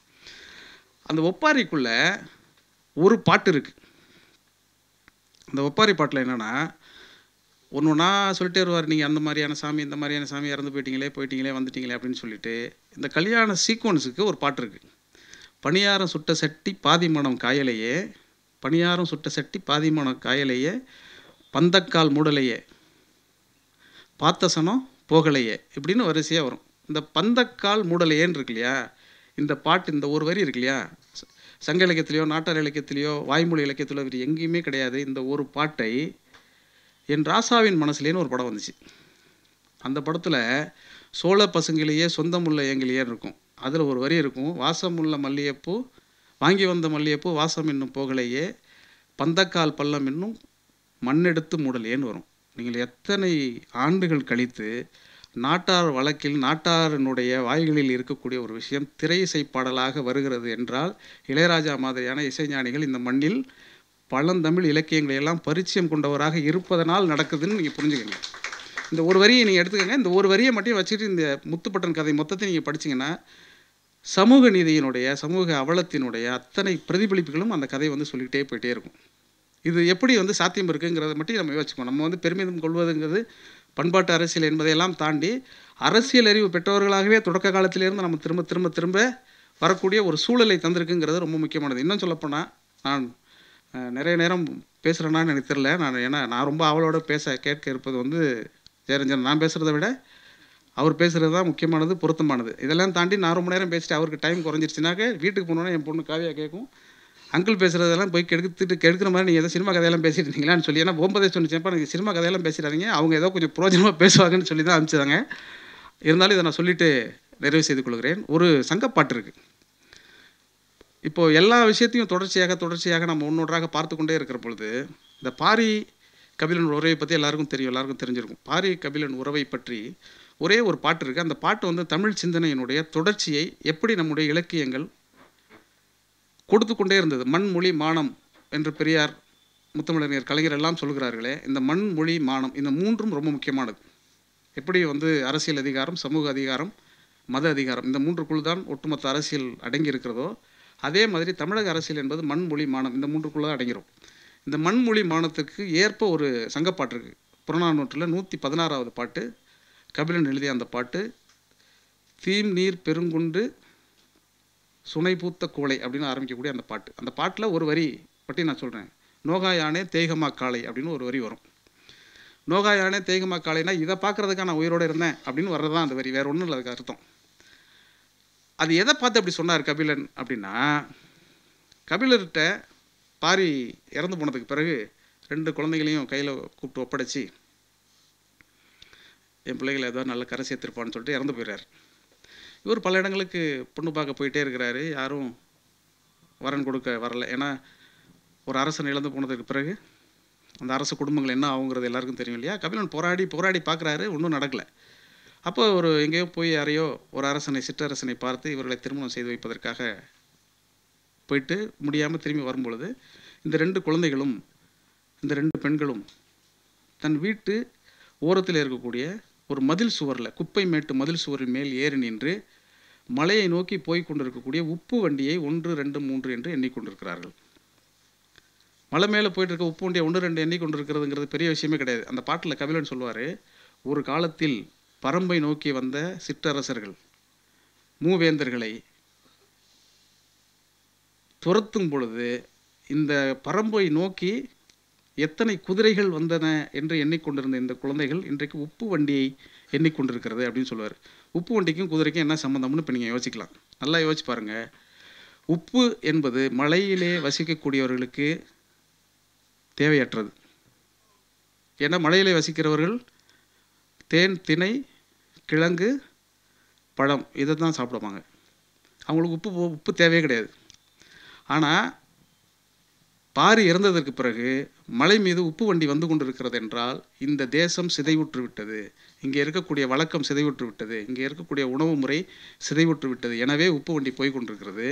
Speaker 1: அந்த ஒப்பாரிக்குள்ளே ஒரு பாட்டு இருக்குது. அந்த ஒப்பாரி பாட்டில் என்னென்னா, ஒன்று ஒன்றா சொல்லிட்டே வருவார். நீங்கள் அந்த மாதிரியான சாமி, இந்த மாதிரியான சாமி, இறந்து போயிட்டீங்களே வந்துட்டீங்களே அப்படின்னு சொல்லிட்டு இந்த கல்யாண சீக்வன்ஸுக்கு ஒரு பாட்டு இருக்குது. பணியாரம் சுட்ட சட்டி பாதி மணம் காயலையே, பணியாரம் சுட்ட சட்டி பாதி மணம் காயலையே, பந்தக்கால் மூடலையே, பார்த்த சனம் போகலையே இப்படின்னு வரிசையாக வரும். இந்த பந்தக்கால் மூடலையேன்னு இருக்கு இல்லையா, இந்த பாட்டு, இந்த ஒரு வரி இருக்கு இல்லையா, சங்க இலக்கியத்திலையோ நாட்டார் இலக்கியத்திலையோ வாய்மொழி இலக்கியத்திலோ இது எங்கேயுமே கிடையாது. இந்த ஒரு பாட்டை என் ராசாவின் மனசுலேன்னு ஒரு படம் வந்துச்சு. அந்த படத்தில் சோழ பசுங்கிலேயே சொந்தமுள்ள எங்கிலேயே இருக்கும். அதில் ஒரு வரி இருக்கும், வாசமுள்ள மல்லிகைப்பூ வாங்கி வந்த மல்லிகைப்பூ வாசம் இன்னும் போகலையே, பந்தக்கால் பள்ளம் இன்னும் மண்ணெடுத்து மூடலையேன்னு வரும். நீங்கள் எத்தனை ஆண்டுகள் கழித்து நாட்டார் வழக்கில் நாட்டாரினுடைய வாய்களில் இருக்கக்கூடிய ஒரு விஷயம் திரை இசை பாடலாக வருகிறது என்றால், இளையராஜா மாதிரியான இசைஞானிகள் இந்த மண்ணில் பழந்தமிழ் இலக்கியங்களை எல்லாம் பரிச்சயம் கொண்டவராக இருப்பதனால் நடக்குதுன்னு நீங்கள் புரிஞ்சுக்கங்க. இந்த ஒரு வரியை நீங்கள் எடுத்துக்கங்க. இந்த ஒரு வரியை மட்டும் வச்சுட்டு இந்த முத்துப்பட்டன் கதை மொத்தத்தை நீங்கள் படிச்சிங்கன்னா சமூக நீதியினுடைய, சமூக அவலத்தினுடைய அத்தனை பிரதிபலிப்புகளும் அந்த கதை வந்து சொல்லிக்கிட்டே போயிட்டே இருக்கும். இது எப்படி வந்து சாத்தியம் இருக்குங்கிறத மட்டும் நம்ம யோசிச்சுக்கோம். நம்ம வந்து பெருமிதம் கொள்வதுங்கிறது பண்பாட்டு அரசியல் என்பதையெல்லாம் தாண்டி அரசியல் அறிவு பெற்றவர்களாகவே தொடக்க காலத்திலேருந்து நம்ம திரும்ப திரும்ப திரும்ப வரக்கூடிய ஒரு சூழலை தந்திருக்குங்கிறது ரொம்ப முக்கியமானது. இன்னும் சொல்லப்போனால், நான் நிறைய நேரம் பேசுகிறேன்னான்னு எனக்கு தெரியல. நான் ரொம்ப அவளோட கேட்க இருப்பது வந்து ஜெயரஞ்சன். நான் பேசுகிறத விட அவர் பேசுகிறது தான் முக்கியமானது, பொருத்தமானது. இதெல்லாம் தாண்டி நான் ரொம்ப நேரம் பேசிட்டு அவருக்கு டைம் குறைஞ்சிருச்சுனாக்க வீட்டுக்கு போனோன்னே என் பொண்ணு காவியா கேட்கும், அங்கிள் பேசுகிறதெல்லாம் போய் கெடுக்கிற மாதிரி நீங்கள் ஏதோ சினிமா கதையெல்லாம் பேசிட்டு இருந்தீங்களான்னு சொல்லி, ஏன்னா போகும்போதே சொன்னிச்சேன்ப்பா நீங்கள் சினிமா கதையெல்லாம் பேசிடாதீங்க, அவங்க ஏதோ கொஞ்சம் பிரயோஜனமாக பேசுவாங்கன்னு சொல்லி தான் அனுப்பிச்சிதாங்க. இருந்தாலும் இதை நான் சொல்லிவிட்டு நிறைவு செய்து கொள்கிறேன். ஒரு சங்கப்பாட்டு இருக்குது. இப்போது எல்லா விஷயத்தையும் தொடர்ச்சியாக நம்ம ஒன்றொன்றாக பார்த்து கொண்டே இருக்கிற பொழுது, இந்த பாரி கபிலன் உறவை பற்றி எல்லாருக்கும் தெரிஞ்சிருக்கும். பாரி கபிலன் உறவை பற்றி ஒரே ஒரு பாட்டு இருக்குது. அந்த பாட்டு வந்து தமிழ் சிந்தனையினுடைய தொடர்ச்சியை எப்படி நம்முடைய இலக்கியங்கள் கொடுத்து கொண்டே இருந்தது. மண் மொழி மானம் என்று பெரியார், முத்தமிழறிஞர் கலைஞர் எல்லாம் சொல்கிறார்களே, இந்த மண் மொழி மானம் இந்த மூன்றும் ரொம்ப முக்கியமானது. எப்படி வந்து அரசியல் அதிகாரம், சமூக அதிகாரம், மத அதிகாரம் இந்த மூன்றுக்குள் தான் ஒட்டுமொத்த அரசியல் அடங்கி இருக்கிறதோ, அதே மாதிரி தமிழக அரசியல் என்பது மண் மொழி மானம் இந்த மூன்றுக்குள்ளே தான் அடங்கிடும். இந்த மண்மொழி மானத்துக்கு ஏற்ப ஒரு சங்கப்பாட்டு இருக்குது. புறநானூற்றில் 116வது பாட்டு, கபிலன் எழுதிய அந்த பாட்டு, தீம் நீர் பெருங்குண்டு சுனை பூத்த கோளை அப்படின்னு ஆரம்பிக்கக்கூடிய அந்த பாட்டு. அந்த பாட்டில் ஒரு வரி பற்றி நான் சொல்கிறேன். நோகாயானே தேகமா காளை அப்படின்னு ஒரு வரி வரும். நோகாயானே தேகமா காளைனா இதை பார்க்குறதுக்காக நான் உயிரோடு இருந்தேன் அப்படின்னு வர்றதான் அந்த வரி, வேறு ஒன்றும் இல்லை அதுக்கு அர்த்தம். அது எதை பார்த்து அப்படி சொன்னார் கபிலன் அப்படின்னா, கபிலர்கிட்ட பாரி இறந்து போனதுக்கு பிறகு 2 குழந்தைகளையும் கையில் கூப்பிட்டு ஒப்படைச்சி, என் பிள்ளைகளை ஏதோ நல்ல கரை சேர்த்துருப்பான்னு சொல்லிட்டு இறந்து போயிடுறார். இவர் பல இடங்களுக்கு பொண்ணு பார்க்க போயிட்டே இருக்கிறாரு, யாரும் வரன் கொடுக்க வரலை. ஏன்னா ஒரு அரசன் இழந்து போனதுக்கு பிறகு அந்த அரச குடும்பங்கள் என்ன ஆகுங்கிறது எல்லாருக்கும் தெரியும் இல்லையா. கபிலன் போராடி பார்க்குறாரு, ஒன்றும் நடக்கலை. அப்போ ஒரு எங்கேயோ போய் யாரையோ ஒரு அரசனை, சிற்றரசனை பார்த்து இவர்களை திருமணம் செய்து வைப்பதற்காக போயிட்டு முடியாமல் திரும்பி வரும்பொழுது, இந்த 2 குழந்தைகளும் இந்த 2 பெண்களும் தன் வீட்டு ஓரத்தில் இருக்கக்கூடிய ஒரு மதில் சுவரில், குப்பை மேட்டு மதில் சுவரின் மேல் ஏறி நின்று மலையை நோக்கி போய் கொண்டிருக்கக்கூடிய உப்பு வண்டியை 1, 2, 3 என்று எண்ணிக்கொண்டிருக்கிறார்கள். மலை மேலே போயிட்டு இருக்க உப்பு வண்டியை 1, 2 எண்ணிக்கொண்டிருக்கிறதுங்கிறது பெரிய விஷயமே கிடையாது. அந்த பாட்டில் கபிலன் சொல்வார், ஒரு காலத்தில் பரம்பை நோக்கி வந்த சிற்றரசர்கள் மூவேந்தர்களை துரத்தும் பொழுது இந்த பரம்பை நோக்கி எத்தனை குதிரைகள் வந்தன என்று எண்ணிக்கொண்டிருந்த இந்த குழந்தைகள் இன்றைக்கு உப்பு வண்டியை எண்ணிக்கொண்டிருக்கிறது அப்படின்னு சொல்லுவார். உப்பு வண்டிக்கும் குதிரைக்கும் என்ன சம்மந்தம்னு இப்போ நீங்கள் யோசிக்கலாம். நல்லா யோசிச்சு பாருங்கள். உப்பு என்பது மலையிலே வசிக்கக்கூடியவர்களுக்கு தேவையற்றது. ஏன்னா மலையிலே வசிக்கிறவர்கள் தேன், திணை, கிழங்கு, பழம் இதை தான் சாப்பிடுவாங்க. அவங்களுக்கு உப்பு தேவையே கிடையாது. ஆனால் பாரி இறந்ததற்கு பிறகு மலை மீது உப்பு வண்டி வந்து கொண்டிருக்கிறது என்றால் இந்த தேசம் சிதைவுற்று விட்டது, இங்கே இருக்கக்கூடிய வழக்கம் சிதைவுற்று விட்டது, இங்கே இருக்கக்கூடிய உணவு முறை சிதைவுற்று விட்டது. எனவே உப்பு வண்டி போய் கொண்டிருக்கிறது.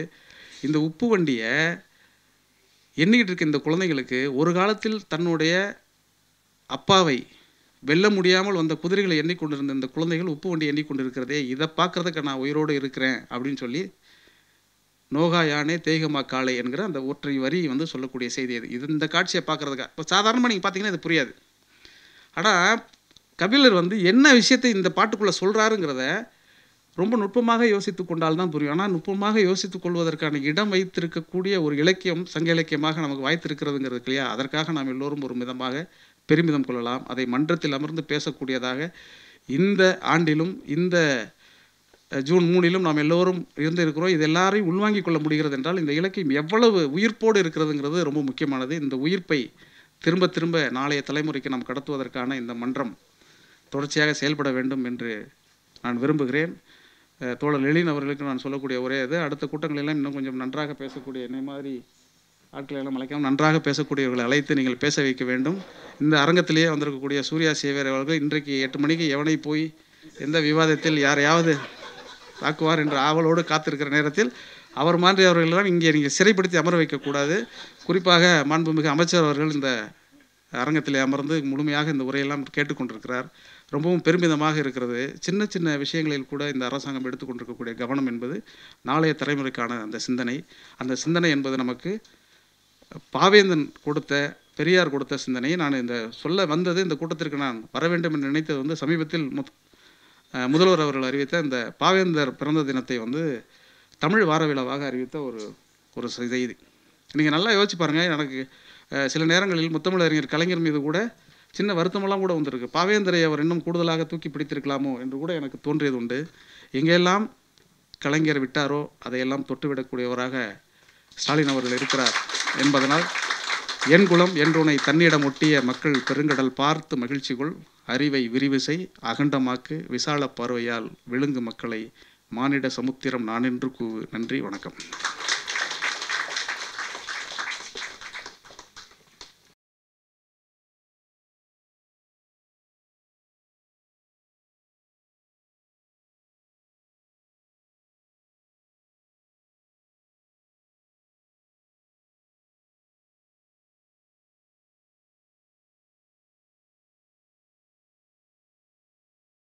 Speaker 1: இந்த உப்பு வண்டியை எண்ணிக்கிட்டு இருக்க இந்த குழந்தைகளுக்கு ஒரு காலத்தில் தன்னுடைய அப்பாவை வெல்ல முடியாமல் வந்த குதிரைகளை எண்ணிக்கொண்டிருந்த இந்த குழந்தைகள் உப்பு வண்டி எண்ணிக்கொண்டிருக்கிறதே, இதை பார்க்குறதுக்கு நான் உயிரோடு இருக்கிறேன் அப்படின்னு சொல்லி நோகா யானே தேகமா காளை என்கிற அந்த ஒற்றை வரி வந்து சொல்லக்கூடிய செய்தி அது. இந்த காட்சியை பார்க்குறதுக்காக இப்போ சாதாரணமாக நீங்கள் பார்த்தீங்கன்னா இது புரியாது. ஆனால் கபிலர் வந்து என்ன விஷயத்தை இந்த பாட்டுக்குள்ளே சொல்கிறாருங்கிறத ரொம்ப நுட்பமாக யோசித்து கொண்டால் தான் புரியும். ஆனால் நுட்பமாக யோசித்து கொள்வதற்கான இடம் வைத்திருக்கக்கூடிய ஒரு இலக்கியம் சங்க இலக்கியமாக நமக்கு வாய்த்திருக்கிறதுங்கிறது இல்லையா. அதற்காக நாம் எல்லோரும் ஒரு மிதமாக பெருமிதம் கொள்ளலாம். அதை மன்றத்தில் அமர்ந்து பேசக்கூடியதாக இந்த ஆண்டிலும் இந்த ஜூன் 3 நாம் எல்லோரும் இருந்திருக்கிறோம். இது எல்லாரையும் உள்வாங்கிக் கொள்ள முடிகிறது என்றால் இந்த இலக்கியம் எவ்வளவு உயிர்ப்போடு இருக்கிறதுங்கிறது ரொம்ப முக்கியமானது. இந்த உயிர்ப்பை திரும்ப திரும்ப நாளைய தலைமுறைக்கு நாம் கடத்துவதற்கான இந்த மன்றம் தொடர்ச்சியாக செயல்பட வேண்டும் என்று நான் விரும்புகிறேன். தோழர் லெலின் அவர்களுக்கு நான் சொல்லக்கூடிய ஒரே இது, அடுத்த கூட்டங்களெல்லாம் இன்னும் கொஞ்சம் நன்றாக பேசக்கூடிய என்னை மாதிரி ஆட்களை எல்லாம் அழைக்காமல் நன்றாக பேசக்கூடியவர்களை அழைத்து நீங்கள் பேச வைக்க வேண்டும். இந்த அரங்கத்திலேயே வந்திருக்கக்கூடிய சூர்யா சேவியர் அவர்கள் இன்றைக்கு 8 மணிக்கு எவனை போய் எந்த விவாதத்தில் யாரையாவது தாக்குவார் என்று ஆவலோடு காத்திருக்கிற நேரத்தில் அவர் மாதிரி அவர்களெல்லாம் இங்கே நீங்கள் சிறைப்படுத்தி அமர வைக்கக்கூடாது. குறிப்பாக மாண்புமிகு அமைச்சர் அவர்கள் இந்த அரங்கத்திலே அமர்ந்து முழுமையாக இந்த உரையெல்லாம் கேட்டுக்கொண்டிருக்கிறார். ரொம்பவும் பெருமிதமாக இருக்கிறது. சின்ன சின்ன விஷயங்களில் கூட இந்த அரசாங்கம் எடுத்துக்கொண்டிருக்கக்கூடிய கவனம் என்பது நாளைய தலைமுறைக்கான அந்த சிந்தனை என்பது நமக்கு பாவேந்தன் கொடுத்த, பெரியார் கொடுத்த சிந்தனை. நான் இந்த சொல்ல வந்தது, இந்த கூட்டத்திற்கு நான் வர வேண்டும் என்று நினைத்தது வந்து சமீபத்தில் முதல்வர் அவர்கள் அறிவித்த இந்த பாவேந்தர் பிறந்த தினத்தை வந்து தமிழ் வார விழாவாக அறிவித்த ஒரு செய்தி. நீங்கள் நல்லா யோசிச்சு பாருங்கள். எனக்கு சில நேரங்களில் முத்தமிழறிஞர் கலைஞர் மீது கூட சின்ன வருத்தமெல்லாம் கூட வந்திருக்கு. பாவேந்தரை அவர் இன்னும் கூடுதலாக தூக்கி பிடித்திருக்கலாமோ என்று கூட எனக்கு தோன்றியது உண்டு. எங்கெல்லாம் கலைஞர் விட்டாரோ அதையெல்லாம் தொட்டுவிடக்கூடியவராக ஸ்டாலின் அவர்கள் இருக்கிறார் என்பதனால் என் குலம் என்றுனை தன்னிடம் ஒட்டிய மக்கள் பெருங்கடல் பார்த்து மகிழ்ச்சிக்குள் அறிவை விரிவு செய் அகண்டமாக்கு விசால பார்வையால் விழுங்கு மக்களை மானிட சமுத்திரம் நானென்று கூவு. நன்றி, வணக்கம்.